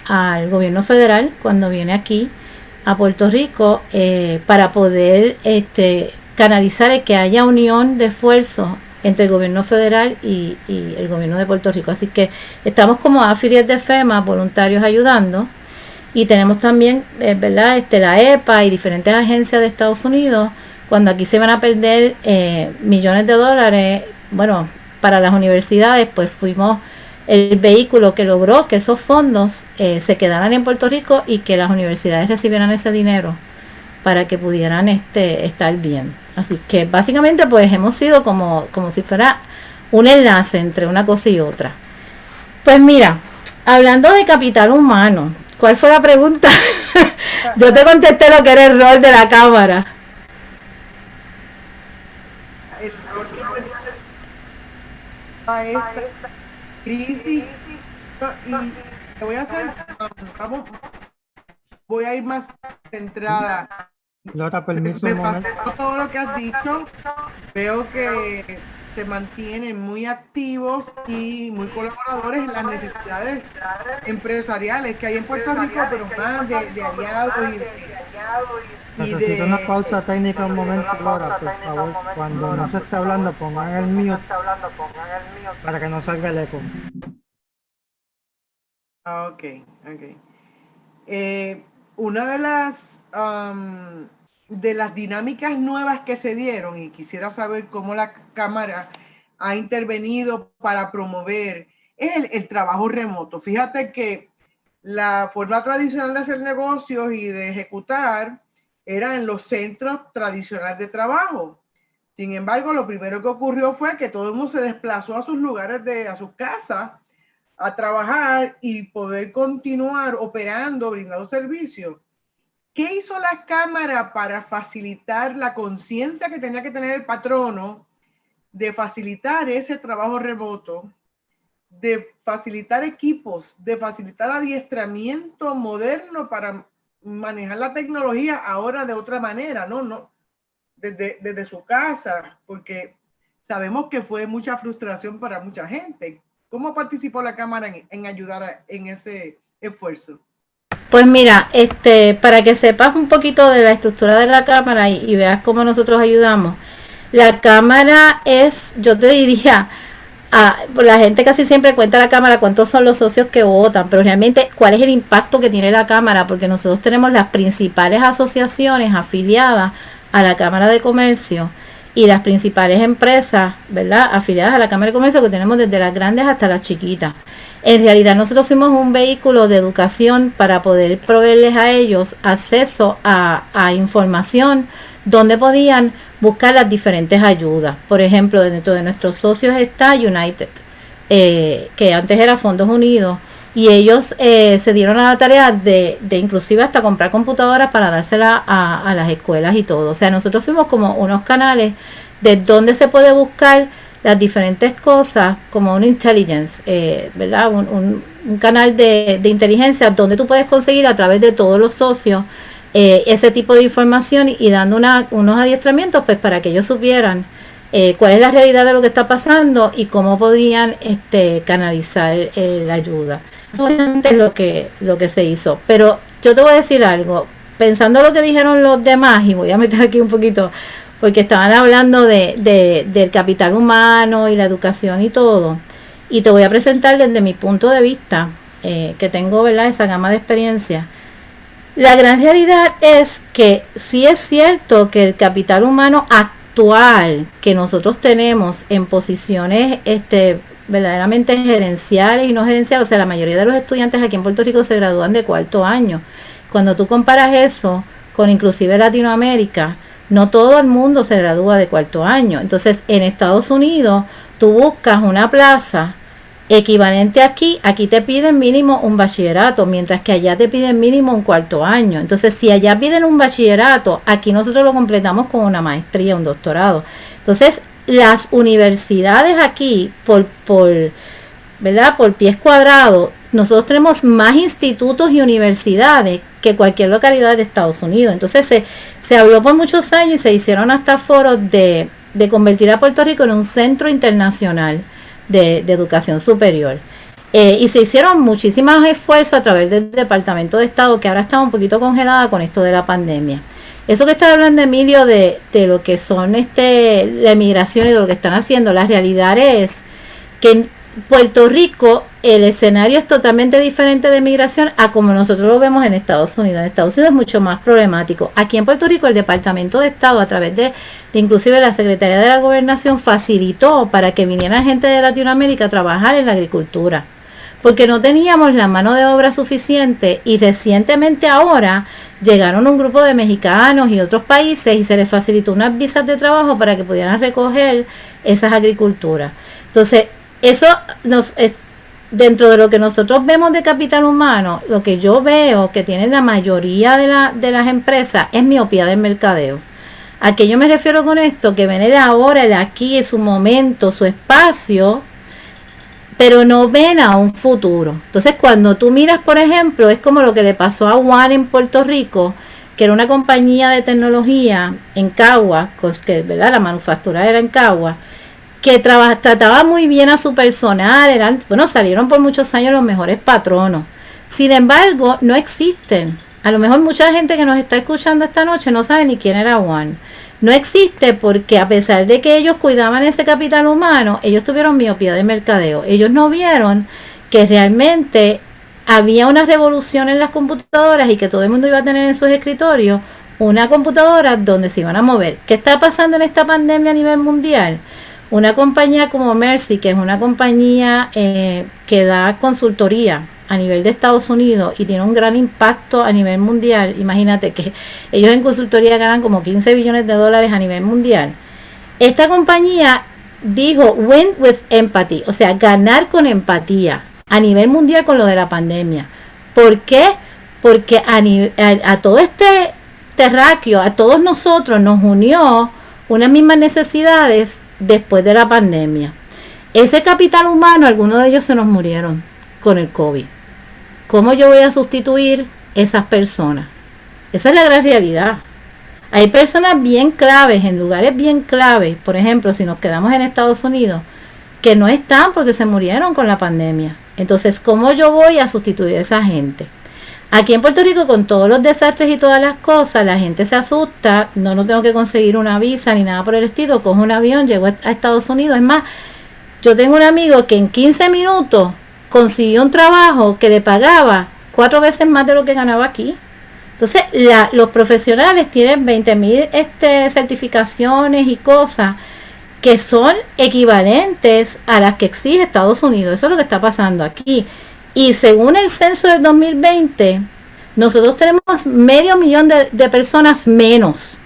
al gobierno federal cuando viene aquí a Puerto Rico, para poder canalizar el que haya unión de esfuerzos entre el gobierno federal y el gobierno de Puerto Rico. Así que estamos como affiliates de FEMA, voluntarios ayudando, y tenemos también, ¿verdad?, la EPA y diferentes agencias de Estados Unidos. Cuando aquí se van a perder millones de dólares, bueno, para las universidades, pues fuimos el vehículo que logró que esos fondos se quedaran en Puerto Rico y que las universidades recibieran ese dinero para que pudieran estar bien. Así que básicamente pues hemos sido como si fuera un enlace entre una cosa y otra. Pues mira, hablando de capital humano, ¿cuál fue la pregunta? Yo te contesté lo que era el rol de la Cámara. El rol que esta crisis, y te voy a hacer, voy a ir más centrada. Laura, permiso. Me fascinó todo lo que has dicho. Veo que se mantienen muy activos y muy colaboradores en las necesidades empresariales que hay en Puerto Rico, pero más de aliados Necesito una pausa técnica un momento, Laura, por favor. Cuando no se esté hablando, pongan el mute para que no salga el eco. Ok. Una de las dinámicas nuevas que se dieron, y quisiera saber cómo la Cámara ha intervenido para promover, es el trabajo remoto. Fíjate que la forma tradicional de hacer negocios y de ejecutar era en los centros tradicionales de trabajo. Sin embargo, lo primero que ocurrió fue que todo el mundo se desplazó a sus lugares, a sus casas, a trabajar y poder continuar operando, brindando servicios. ¿Qué hizo la Cámara para facilitar la conciencia que tenía que tener el patrono de facilitar ese trabajo remoto, de facilitar equipos, de facilitar adiestramiento moderno para manejar la tecnología ahora de otra manera, no desde su casa, porque sabemos que fue mucha frustración para mucha gente? ¿Cómo participó la Cámara en ayudar en ese esfuerzo? Pues mira, para que sepas un poquito de la estructura de la Cámara y veas cómo nosotros ayudamos. La Cámara es, yo te diría, la gente casi siempre cuenta la Cámara cuántos son los socios que votan, pero realmente cuál es el impacto que tiene la Cámara, porque nosotros tenemos las principales asociaciones afiliadas a la Cámara de Comercio y las principales empresas, ¿verdad?, afiliadas a la Cámara de Comercio, que tenemos desde las grandes hasta las chiquitas. En realidad nosotros fuimos un vehículo de educación para poder proveerles a ellos acceso a información donde podían buscar las diferentes ayudas. Por ejemplo, dentro de nuestros socios está United, que antes era Fondos Unidos, y ellos se dieron a la tarea de inclusive hasta comprar computadoras para dárselas a las escuelas y todo. O sea, nosotros fuimos como unos canales de donde se puede buscar las diferentes cosas, como un intelligence, ¿verdad? Un canal de inteligencia donde tú puedes conseguir a través de todos los socios ese tipo de información, y dando unos adiestramientos pues para que ellos supieran cuál es la realidad de lo que está pasando y cómo podrían canalizar la ayuda. Eso es lo que se hizo. Pero yo te voy a decir algo, pensando lo que dijeron los demás, y voy a meter aquí un poquito, porque estaban hablando del capital humano y la educación y todo, y te voy a presentar desde mi punto de vista, que tengo, ¿verdad?, esa gama de experiencia. La gran realidad es que sí es cierto que el capital humano actual que nosotros tenemos en posiciones verdaderamente gerenciales y no gerenciales, o sea, la mayoría de los estudiantes aquí en Puerto Rico se gradúan de cuarto año. Cuando tú comparas eso con inclusive Latinoamérica, no todo el mundo se gradúa de cuarto año. Entonces, en Estados Unidos, tú buscas una plaza equivalente aquí te piden mínimo un bachillerato, mientras que allá te piden mínimo un cuarto año. Entonces, si allá piden un bachillerato, aquí nosotros lo completamos con una maestría, un doctorado. Entonces, las universidades aquí, ¿verdad?, por pies cuadrados, nosotros tenemos más institutos y universidades que cualquier localidad de Estados Unidos. Entonces, se habló por muchos años y se hicieron hasta foros de convertir a Puerto Rico en un centro internacional de educación superior. Y se hicieron muchísimos esfuerzos a través del Departamento de Estado, que ahora está un poquito congelada con esto de la pandemia. Eso que está hablando Emilio de lo que son la emigración y de lo que están haciendo, la realidad es que en Puerto Rico el escenario es totalmente diferente de migración a como nosotros lo vemos en Estados Unidos. En Estados Unidos es mucho más problemático. Aquí en Puerto Rico el Departamento de Estado, a través de inclusive la Secretaría de la Gobernación, facilitó para que viniera gente de Latinoamérica a trabajar en la agricultura, porque no teníamos la mano de obra suficiente, y recientemente ahora llegaron un grupo de mexicanos y otros países y se les facilitó unas visas de trabajo para que pudieran recoger esas agriculturas. Entonces, eso dentro de lo que nosotros vemos de capital humano, lo que yo veo que tienen la mayoría de las empresas es miopía del mercadeo. ¿A qué yo me refiero con esto? Que ven el ahora, el aquí, su momento, su espacio, pero no ven a un futuro. Entonces, cuando tú miras, por ejemplo, es como lo que le pasó a One en Puerto Rico, que era una compañía de tecnología en Cagua, que, ¿verdad?, la manufactura era en Cagua, que trataba muy bien a su personal, salieron por muchos años los mejores patronos. Sin embargo, no existen. A lo mejor mucha gente que nos está escuchando esta noche no sabe ni quién era One. No existe porque, a pesar de que ellos cuidaban ese capital humano, ellos tuvieron miopía de mercadeo. Ellos no vieron que realmente había una revolución en las computadoras y que todo el mundo iba a tener en sus escritorios una computadora donde se iban a mover. ¿Qué está pasando en esta pandemia a nivel mundial? Una compañía como Mercy, que es una compañía que da consultoría a nivel de Estados Unidos y tiene un gran impacto a nivel mundial. Imagínate que ellos en consultoría ganan como 15 billones de dólares a nivel mundial. Esta compañía dijo win with empathy, o sea, ganar con empatía a nivel mundial con lo de la pandemia. ¿Por qué? Porque a todo este terráqueo, a todos nosotros nos unió unas mismas necesidades después de la pandemia. Ese capital humano, algunos de ellos se nos murieron con el COVID. ¿Cómo yo voy a sustituir esas personas? Esa es la gran realidad. Hay personas bien claves, en lugares bien claves, por ejemplo, si nos quedamos en Estados Unidos, que no están porque se murieron con la pandemia. Entonces, ¿cómo yo voy a sustituir a esa gente? Aquí en Puerto Rico, con todos los desastres y todas las cosas, la gente se asusta, no tengo que conseguir una visa ni nada por el estilo, cojo un avión, llego a Estados Unidos. Es más, yo tengo un amigo que en 15 minutos consiguió un trabajo que le pagaba 4 veces más de lo que ganaba aquí. Entonces, los profesionales tienen 20,000 certificaciones y cosas que son equivalentes a las que exige Estados Unidos. Eso es lo que está pasando aquí. Y según el censo del 2020, nosotros tenemos 500,000 de personas menos.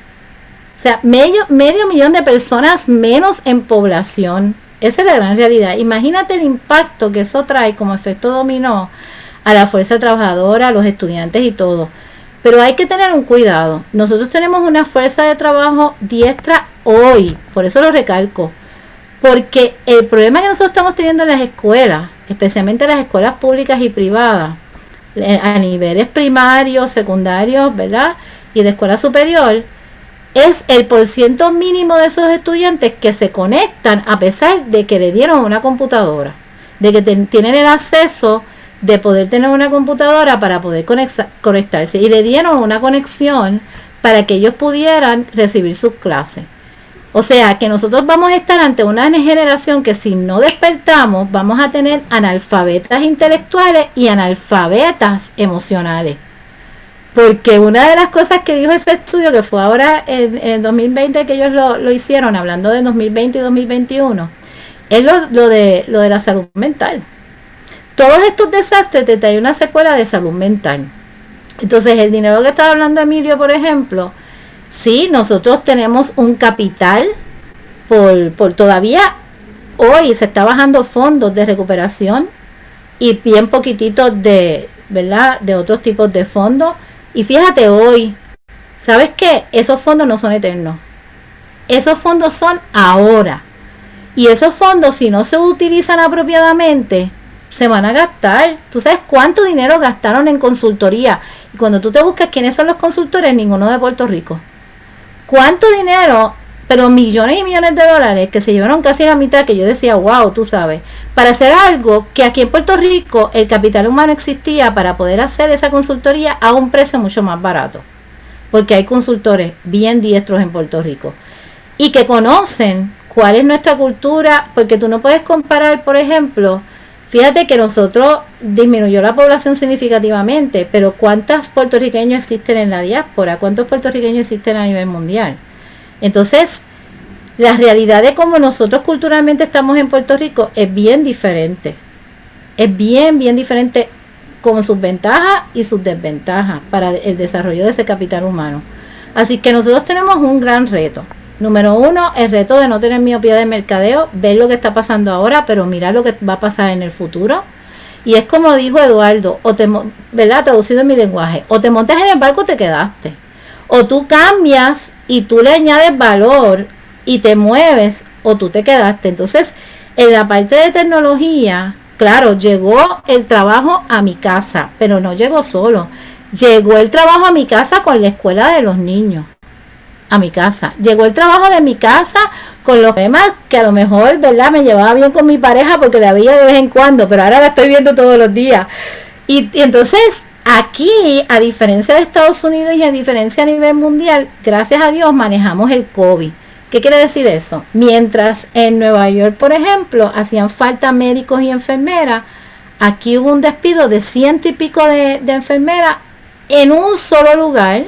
O sea, medio millón de personas menos en población. Esa es la gran realidad. Imagínate el impacto que eso trae como efecto dominó a la fuerza trabajadora, a los estudiantes y todo. Pero hay que tener un cuidado. Nosotros tenemos una fuerza de trabajo diestra hoy, por eso lo recalco. Porque el problema que nosotros estamos teniendo en las escuelas, especialmente las escuelas públicas y privadas, a niveles primarios, secundarios, ¿verdad?, y de escuela superior, es el porciento mínimo de esos estudiantes que se conectan a pesar de que le dieron una computadora, de que tienen el acceso de poder tener una computadora para poder conectarse, y le dieron una conexión para que ellos pudieran recibir sus clases. O sea que nosotros vamos a estar ante una generación que si no despertamos vamos a tener analfabetas intelectuales y analfabetas emocionales. Porque una de las cosas que dijo ese estudio, que fue ahora en el 2020 que ellos lo hicieron, hablando de 2020 y 2021, es lo de la salud mental. Todos estos desastres te traen una secuela de salud mental. Entonces, el dinero que estaba hablando Emilio, por ejemplo, sí, nosotros tenemos un capital por todavía hoy se está bajando fondos de recuperación y bien poquititos de, ¿verdad?, de otros tipos de fondos. Y fíjate hoy, ¿sabes qué? Esos fondos no son eternos. Esos fondos son ahora. Y esos fondos, si no se utilizan apropiadamente, se van a gastar. ¿Tú sabes cuánto dinero gastaron en consultoría? Y cuando tú te buscas quiénes son los consultores, ninguno de Puerto Rico. ¿Cuánto dinero? Pero millones y millones de dólares que se llevaron casi la mitad, que yo decía, wow, tú sabes, para hacer algo que aquí en Puerto Rico el capital humano existía para poder hacer esa consultoría a un precio mucho más barato. Porque hay consultores bien diestros en Puerto Rico y que conocen cuál es nuestra cultura, porque tú no puedes comparar, por ejemplo, fíjate que nosotros disminuyó la población significativamente, pero ¿cuántos puertorriqueños existen en la diáspora? ¿Cuántos puertorriqueños existen a nivel mundial? Entonces, la realidad de cómo nosotros culturalmente estamos en Puerto Rico es bien diferente. Es bien diferente con sus ventajas y sus desventajas para el desarrollo de ese capital humano. Así que nosotros tenemos un gran reto. Número uno, el reto de no tener miopía de mercadeo, ver lo que está pasando ahora, pero mirar lo que va a pasar en el futuro. Y es como dijo Eduardo, o te, ¿verdad?, traducido en mi lenguaje, o te montas en el barco o te quedaste. O tú cambias y tú le añades valor y te mueves, o tú te quedaste. Entonces, en la parte de tecnología, claro, llegó el trabajo a mi casa, pero no llegó solo. Llegó el trabajo a mi casa con la escuela de los niños. A mi casa. Llegó el trabajo de mi casa con los temas que a lo mejor, ¿verdad?, me llevaba bien con mi pareja porque la veía de vez en cuando, pero ahora la estoy viendo todos los días. Y entonces, aquí, a diferencia de Estados Unidos y a diferencia a nivel mundial, gracias a Dios manejamos el COVID. ¿Qué quiere decir eso? Mientras en Nueva York, por ejemplo, hacían falta médicos y enfermeras, aquí hubo un despido de 100 y pico de enfermeras en un solo lugar,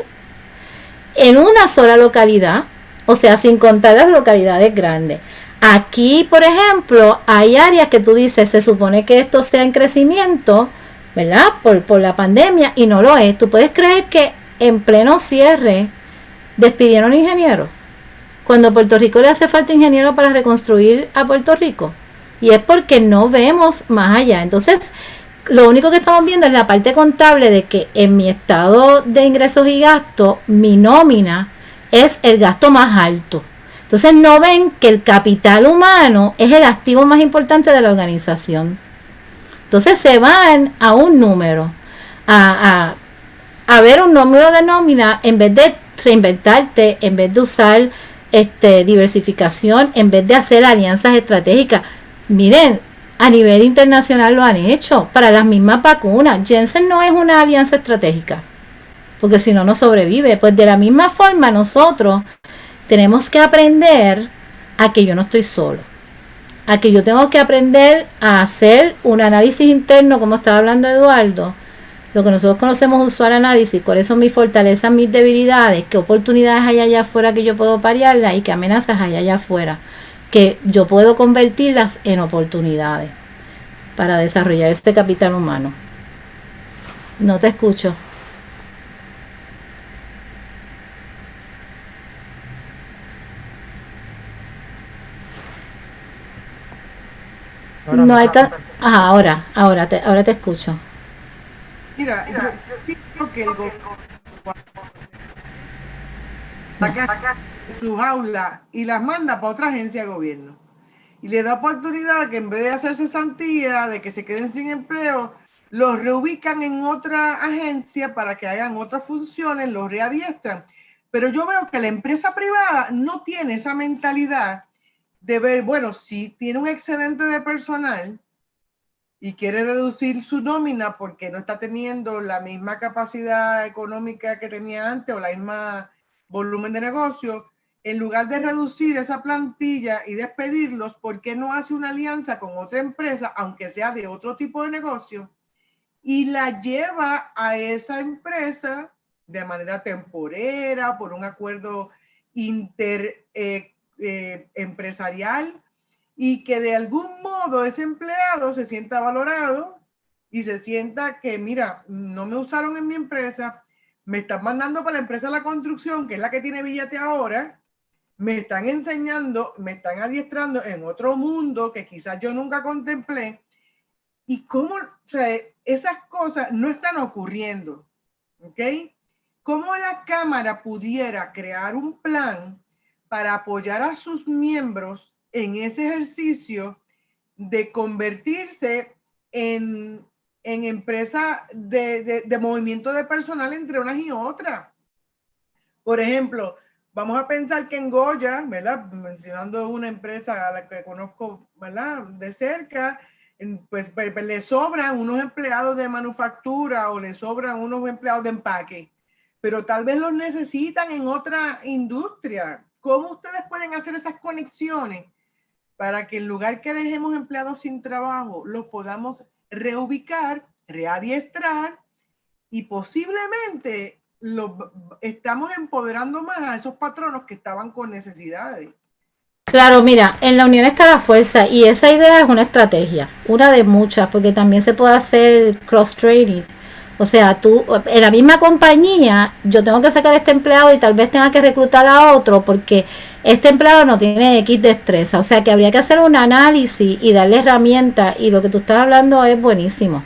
en una sola localidad, o sea, sin contar las localidades grandes. Aquí, por ejemplo, hay áreas que tú dices, se supone que esto sea en crecimiento, ¿verdad?, por la pandemia, y no lo es. ¿Tú puedes creer que en pleno cierre despidieron ingenieros? Cuando a Puerto Rico le hace falta ingeniero para reconstruir a Puerto Rico. Y es porque no vemos más allá. Entonces, lo único que estamos viendo es la parte contable de que en mi estado de ingresos y gastos, mi nómina es el gasto más alto. Entonces no ven que el capital humano es el activo más importante de la organización. Entonces se van a un número, a ver un número de nómina en vez de reinventarte, en vez de usar diversificación, en vez de hacer alianzas estratégicas. Miren, a nivel internacional lo han hecho para las mismas vacunas. Janssen no es una alianza estratégica, porque si no, no sobrevive. Pues de la misma forma nosotros tenemos que aprender a que yo no estoy solo, a que yo tengo que aprender a hacer un análisis interno, como estaba hablando Eduardo, lo que nosotros conocemos un SWOT análisis, cuáles son mis fortalezas, mis debilidades, qué oportunidades hay allá afuera que yo puedo pariarlas y qué amenazas hay allá afuera que yo puedo convertirlas en oportunidades para desarrollar este capital humano. No te escucho. No alcanza. Ajá, ahora te escucho. Mira, yo pienso que el gobierno saca sus aulas y las manda para otra agencia de gobierno y le da oportunidad que en vez de hacer cesantía, de que se queden sin empleo, los reubican en otra agencia para que hagan otras funciones, los readiestran. Pero yo veo que la empresa privada no tiene esa mentalidad de ver, bueno, si tiene un excedente de personal y quiere reducir su nómina porque no está teniendo la misma capacidad económica que tenía antes o la misma volumen de negocio, en lugar de reducir esa plantilla y despedirlos, ¿por qué no hace una alianza con otra empresa, aunque sea de otro tipo de negocio, y la lleva a esa empresa de manera temporera, por un acuerdo empresarial, y que de algún modo ese empleado se sienta valorado y se sienta que, mira, no me usaron en mi empresa, me están mandando para la empresa de la construcción, que es la que tiene billete ahora, me están enseñando, me están adiestrando en otro mundo que quizás yo nunca contemplé, y cómo, o sea, esas cosas no están ocurriendo, ¿ok? ¿Cómo la Cámara pudiera crear un plan para apoyar a sus miembros en ese ejercicio de convertirse en empresa de movimiento de personal entre unas y otras? Por ejemplo, vamos a pensar que en Goya, ¿verdad? Mencionando una empresa a la que conozco, ¿verdad? De cerca, pues le sobran unos empleados de manufactura o le sobran unos empleados de empaque, pero tal vez los necesitan en otra industria. ¿Cómo ustedes pueden hacer esas conexiones para que en lugar que dejemos empleados sin trabajo, los podamos reubicar, readiestrar y posiblemente estamos empoderando más a esos patronos que estaban con necesidades? Claro, mira, en la unión está la fuerza y esa idea es una estrategia, una de muchas, porque también se puede hacer cross-training. O sea, tú, en la misma compañía, yo tengo que sacar a este empleado y tal vez tenga que reclutar a otro porque este empleado no tiene X destreza. O sea, que habría que hacer un análisis y darle herramientas, y lo que tú estás hablando es buenísimo.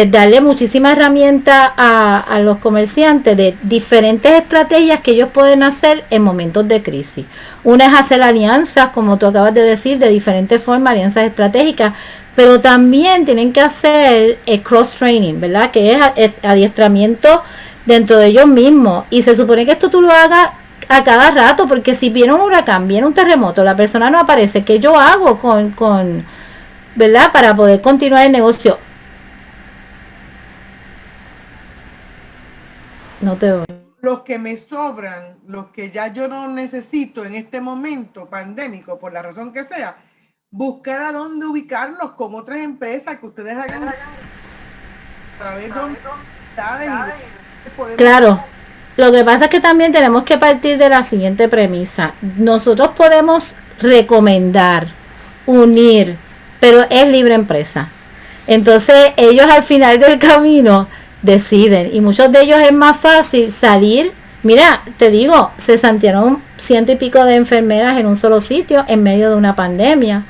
Darle muchísimas herramientas a los comerciantes de diferentes estrategias que ellos pueden hacer en momentos de crisis. Una es hacer alianzas, como tú acabas de decir, de diferentes formas, alianzas estratégicas, pero también tienen que hacer cross-training, ¿verdad? Que es adiestramiento dentro de ellos mismos. Y se supone que esto tú lo hagas a cada rato, porque si viene un huracán, viene un terremoto, la persona no aparece, ¿qué yo hago con ¿verdad? Para poder continuar el negocio? No te oigo. Los que me sobran, los que ya yo no necesito en este momento pandémico, por la razón que sea, buscar a dónde ubicarlos con otras empresas que ustedes hagan a través de Claro, lo que pasa es que también tenemos que partir de la siguiente premisa. Nosotros podemos recomendar, unir, pero es libre empresa. Entonces ellos al final del camino deciden, y muchos de ellos es más fácil salir. Mira, te digo, se santearon 100 y pico de enfermeras en un solo sitio en medio de una pandemia.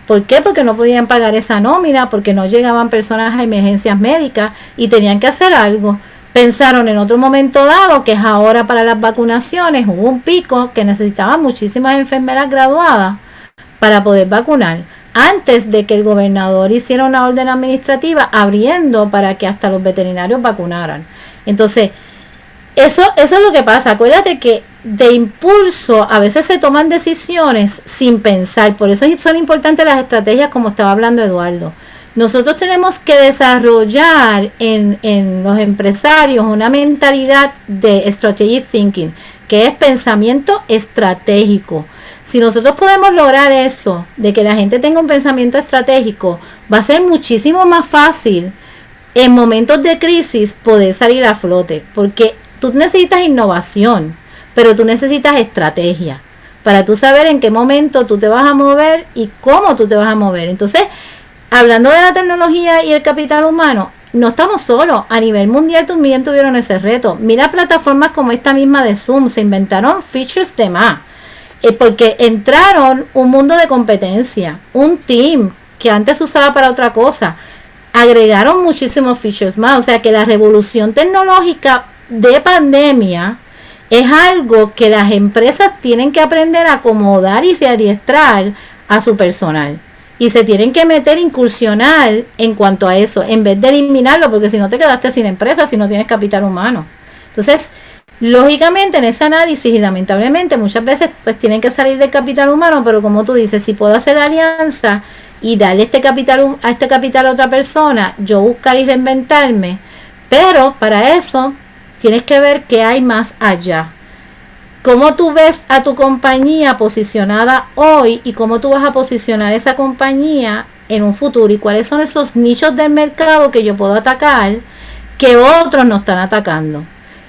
¿Por qué? Porque no podían pagar esa nómina, porque no llegaban personas a emergencias médicas y tenían que hacer algo. Pensaron en otro momento dado, que es ahora para las vacunaciones, hubo un pico que necesitaban muchísimas enfermeras graduadas para poder vacunar, antes de que el gobernador hiciera una orden administrativa abriendo para que hasta los veterinarios vacunaran. Entonces, eso es lo que pasa. Acuérdate que de impulso a veces se toman decisiones sin pensar. Por eso son importantes las estrategias, como estaba hablando Eduardo. Nosotros tenemos que desarrollar en los empresarios una mentalidad de strategic thinking, que es pensamiento estratégico. Si nosotros podemos lograr eso, de que la gente tenga un pensamiento estratégico, va a ser muchísimo más fácil en momentos de crisis poder salir a flote, porque tú necesitas innovación, pero tú necesitas estrategia para tú saber en qué momento tú te vas a mover y cómo tú te vas a mover. Entonces, hablando de la tecnología y el capital humano, no estamos solos. A nivel mundial también tuvieron ese reto. Mira plataformas como esta misma de Zoom, se inventaron features de más. Porque entraron un mundo de competencia, un team que antes se usaba para otra cosa, agregaron muchísimos features más. O sea que la revolución tecnológica de pandemia es algo que las empresas tienen que aprender a acomodar y readiestrar a su personal, y se tienen que meter, incursionar en cuanto a eso, en vez de eliminarlo, porque si no te quedaste sin empresa, si no tienes capital humano. Entonces, Lógicamente en ese análisis, y lamentablemente muchas veces pues tienen que salir del capital humano, pero como tú dices, si puedo hacer alianza y darle este capital a otra persona, yo buscar y reinventarme, pero para eso tienes que ver qué hay más allá. ¿Cómo tú ves a tu compañía posicionada hoy y cómo tú vas a posicionar esa compañía en un futuro? ¿Y cuáles son esos nichos del mercado que yo puedo atacar que otros no están atacando?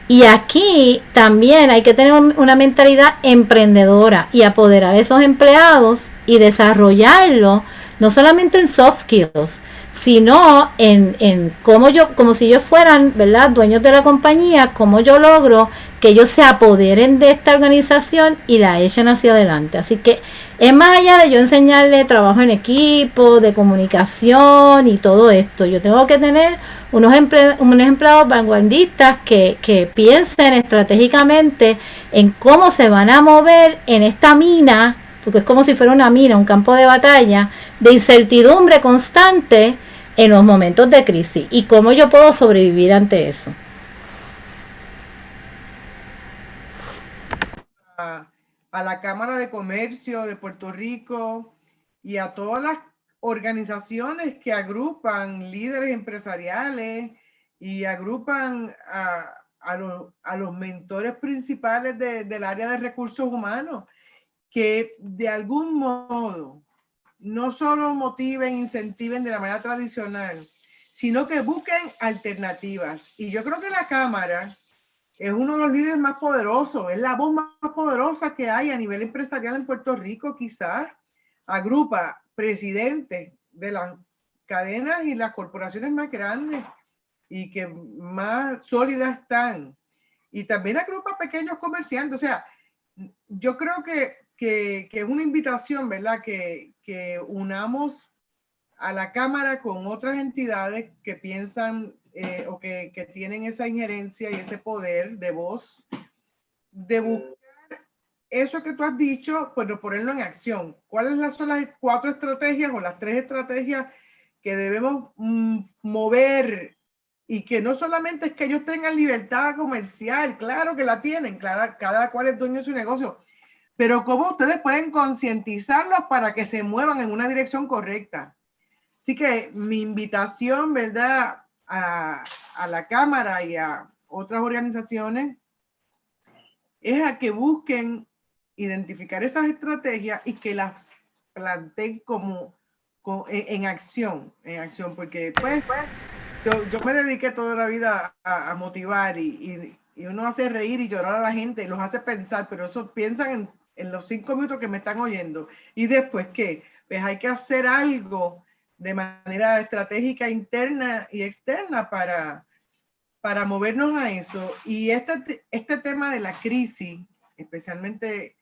Y aquí también hay que tener una mentalidad emprendedora y apoderar a esos empleados y desarrollarlo, no solamente en soft skills, sino en cómo yo, como si ellos fueran, ¿verdad?, dueños de la compañía, cómo yo logro que ellos se apoderen de esta organización y la echen hacia adelante. Así que es más allá de yo enseñarle trabajo en equipo, de comunicación y todo esto. Yo tengo que tener unos empleados vanguardistas que piensen estratégicamente en cómo se van a mover en esta mina, porque es como si fuera una mina, un campo de batalla, de incertidumbre constante en los momentos de crisis. Y cómo yo puedo sobrevivir ante eso. A la Cámara de Comercio de Puerto Rico y a todas las organizaciones que agrupan líderes empresariales y agrupan a los mentores principales del área de recursos humanos, que de algún modo no solo motiven, incentiven de la manera tradicional, sino que busquen alternativas. Y yo creo que la Cámara es uno de los líderes más poderosos, es la voz más poderosa que hay a nivel empresarial en Puerto Rico, quizás. Agrupa presidentes de las cadenas y las corporaciones más grandes y que más sólidas están. Y también agrupa pequeños comerciantes. O sea, yo creo que es una invitación, ¿verdad?, que unamos a la Cámara con otras entidades que piensan o que tienen esa injerencia y ese poder de voz, de buscar eso que tú has dicho, pues de ponerlo en acción. ¿Cuáles son las 4 estrategias o las 3 estrategias que debemos mover? Y que no solamente es que ellos tengan libertad comercial, claro que la tienen, cada cual es dueño de su negocio, pero cómo ustedes pueden concientizarlos para que se muevan en una dirección correcta. Así que mi invitación, ¿verdad?, a la Cámara y a otras organizaciones es a que busquen identificar esas estrategias y que las planteen en acción, porque pues yo me dediqué toda la vida a motivar y uno hace reír y llorar a la gente y los hace pensar, pero eso piensan en los 5 minutos que me están oyendo. Y después, ¿qué? Pues hay que hacer algo de manera estratégica interna y externa para movernos a eso. Y este tema de la crisis, especialmente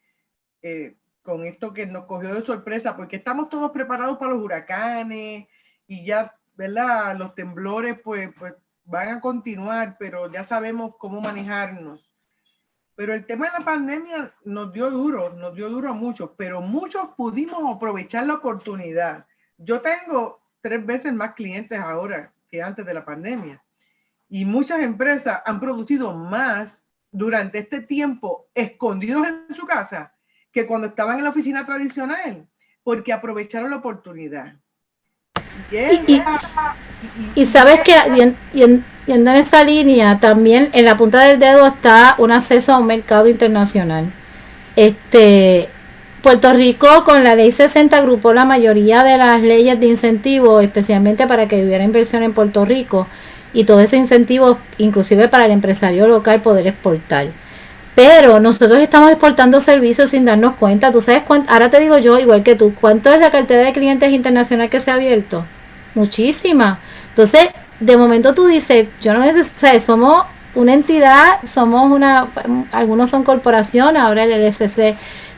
con esto que nos cogió de sorpresa, porque estamos todos preparados para los huracanes y ya, ¿verdad?, los temblores pues van a continuar, pero ya sabemos cómo manejarnos. Pero el tema de la pandemia nos dio duro a muchos, pero muchos pudimos aprovechar la oportunidad. Yo tengo 3 veces más clientes ahora que antes de la pandemia. Y muchas empresas han producido más durante este tiempo escondidos en su casa que cuando estaban en la oficina tradicional, porque aprovecharon la oportunidad. Y sabes que yendo en esa línea, también en la punta del dedo está un acceso a un mercado internacional. Puerto Rico con la ley 60 agrupó la mayoría de las leyes de incentivo, especialmente para que hubiera inversión en Puerto Rico, y todos esos incentivos, inclusive para el empresario local poder exportar. Pero nosotros estamos exportando servicios sin darnos cuenta. Tú sabes cuánto, ahora te digo yo, igual que tú, ¿cuánto es la cartera de clientes internacional que se ha abierto? Muchísima. Entonces, de momento tú dices, yo no necesito, somos una entidad, algunos son corporaciones, ahora el LSC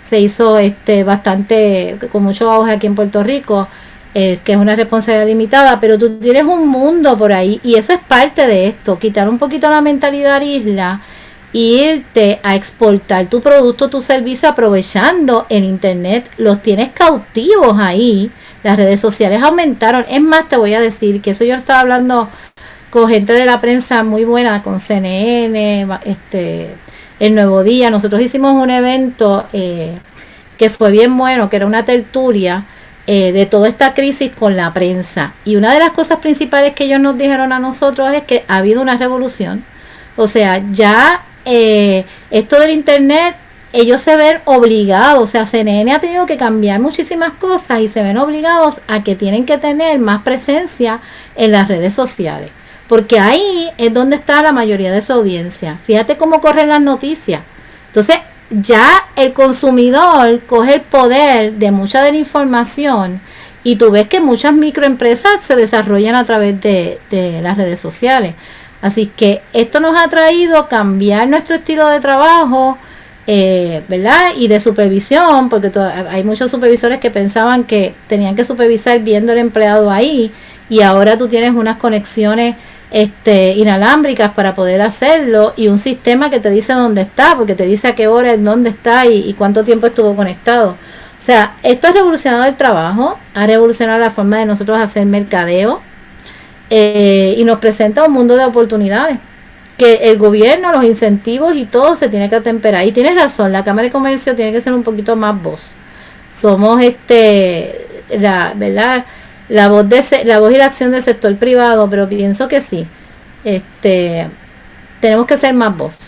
se hizo bastante, con mucho auge aquí en Puerto Rico, que es una responsabilidad limitada, pero tú tienes un mundo por ahí y eso es parte de esto, quitar un poquito la mentalidad isla e irte a exportar tu producto, tu servicio, aprovechando el internet, los tienes cautivos ahí, las redes sociales aumentaron. Es más, te voy a decir que eso yo estaba hablando con gente de la prensa muy buena, con CNN, El Nuevo Día. Nosotros hicimos un evento que fue bien bueno, que era una tertulia de toda esta crisis con la prensa. Y una de las cosas principales que ellos nos dijeron a nosotros es que ha habido una revolución. O sea, ya esto del internet, ellos se ven obligados, o sea, CNN ha tenido que cambiar muchísimas cosas y se ven obligados a que tienen que tener más presencia en las redes sociales, porque ahí es donde está la mayoría de su audiencia. Fíjate cómo corren las noticias. Entonces, ya el consumidor coge el poder de mucha de la información y tú ves que muchas microempresas se desarrollan a través de las redes sociales. Así que esto nos ha traído cambiar nuestro estilo de trabajo, ¿verdad? Y de supervisión, porque hay muchos supervisores que pensaban que tenían que supervisar viendo al empleado ahí, y ahora tú tienes unas conexiones inalámbricas para poder hacerlo, y un sistema que te dice dónde está, porque te dice a qué hora, en dónde está y cuánto tiempo estuvo conectado. O sea, esto ha revolucionado el trabajo, ha revolucionado la forma de nosotros hacer mercadeo, y nos presenta un mundo de oportunidades que el gobierno, los incentivos y todo se tiene que atemperar. Y tienes razón, la Cámara de Comercio tiene que ser un poquito más voz. Somos ¿verdad? La voz y la acción del sector privado, pero pienso que sí. Tenemos que ser más voz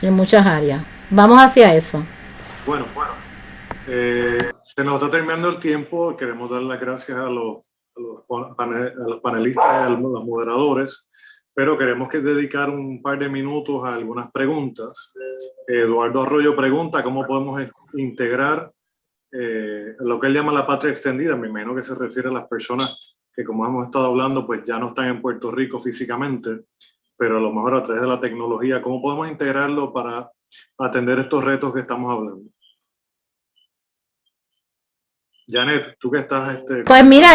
en muchas áreas. Vamos hacia eso. Bueno, se nos está terminando el tiempo. Queremos dar las gracias a los panelistas, a los moderadores, pero queremos dedicar un par de minutos a algunas preguntas. Eduardo Arroyo pregunta cómo podemos integrar lo que él llama la patria extendida. Me imagino que se refiere a las personas que, como hemos estado hablando, pues ya no están en Puerto Rico físicamente, pero a lo mejor a través de la tecnología. ¿Cómo podemos integrarlo para atender estos retos que estamos hablando? Janet, tú que estás... Pues mira,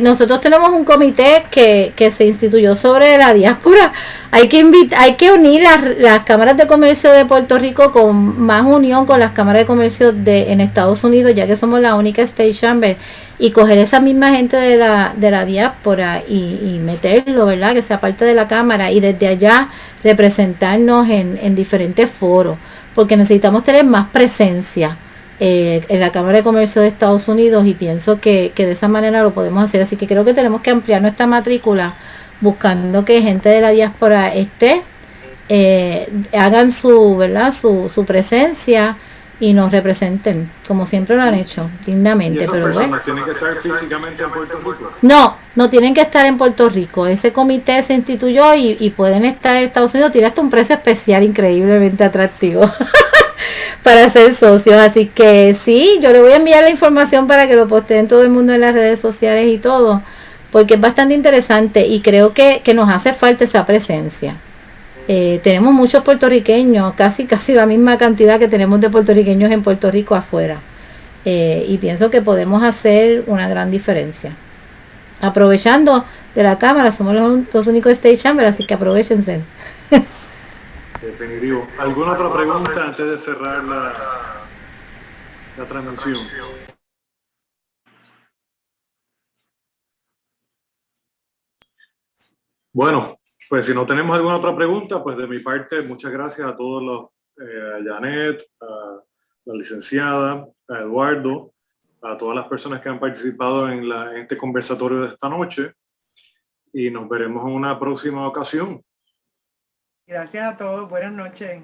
nosotros tenemos un comité que se instituyó sobre la diáspora. Hay que unir las cámaras de comercio de Puerto Rico con más unión con las cámaras de comercio en Estados Unidos, ya que somos la única state chamber, y coger esa misma gente de la diáspora y meterlo, ¿verdad? Que sea parte de la cámara, y desde allá representarnos en diferentes foros, porque necesitamos tener más presencia en la Cámara de Comercio de Estados Unidos, y pienso que de esa manera lo podemos hacer. Así que creo que tenemos que ampliar nuestra matrícula buscando que gente de la diáspora hagan su presencia y nos representen como siempre lo han hecho dignamente. ¿Y esas pero personas tienen que estar físicamente en Puerto Rico? No tienen que estar en Puerto Rico. Ese comité se instituyó y pueden estar en Estados Unidos. Tiene hasta un precio especial increíblemente atractivo para ser socios. Así que sí, yo le voy a enviar la información para que lo posteen todo el mundo en las redes sociales y todo, porque es bastante interesante y creo que nos hace falta esa presencia. Tenemos muchos puertorriqueños, casi la misma cantidad que tenemos de puertorriqueños en Puerto Rico afuera, y pienso que podemos hacer una gran diferencia aprovechando de la cámara. Somos los únicos state chamber, así que aprovechense. Definitivo. ¿Alguna otra pregunta antes de cerrar la transmisión? Bueno, pues si no tenemos alguna otra pregunta, pues de mi parte, muchas gracias a todos a Janet, a la licenciada, a Eduardo, a todas las personas que han participado en este conversatorio de esta noche, y nos veremos en una próxima ocasión. Gracias a todos. Buenas noches.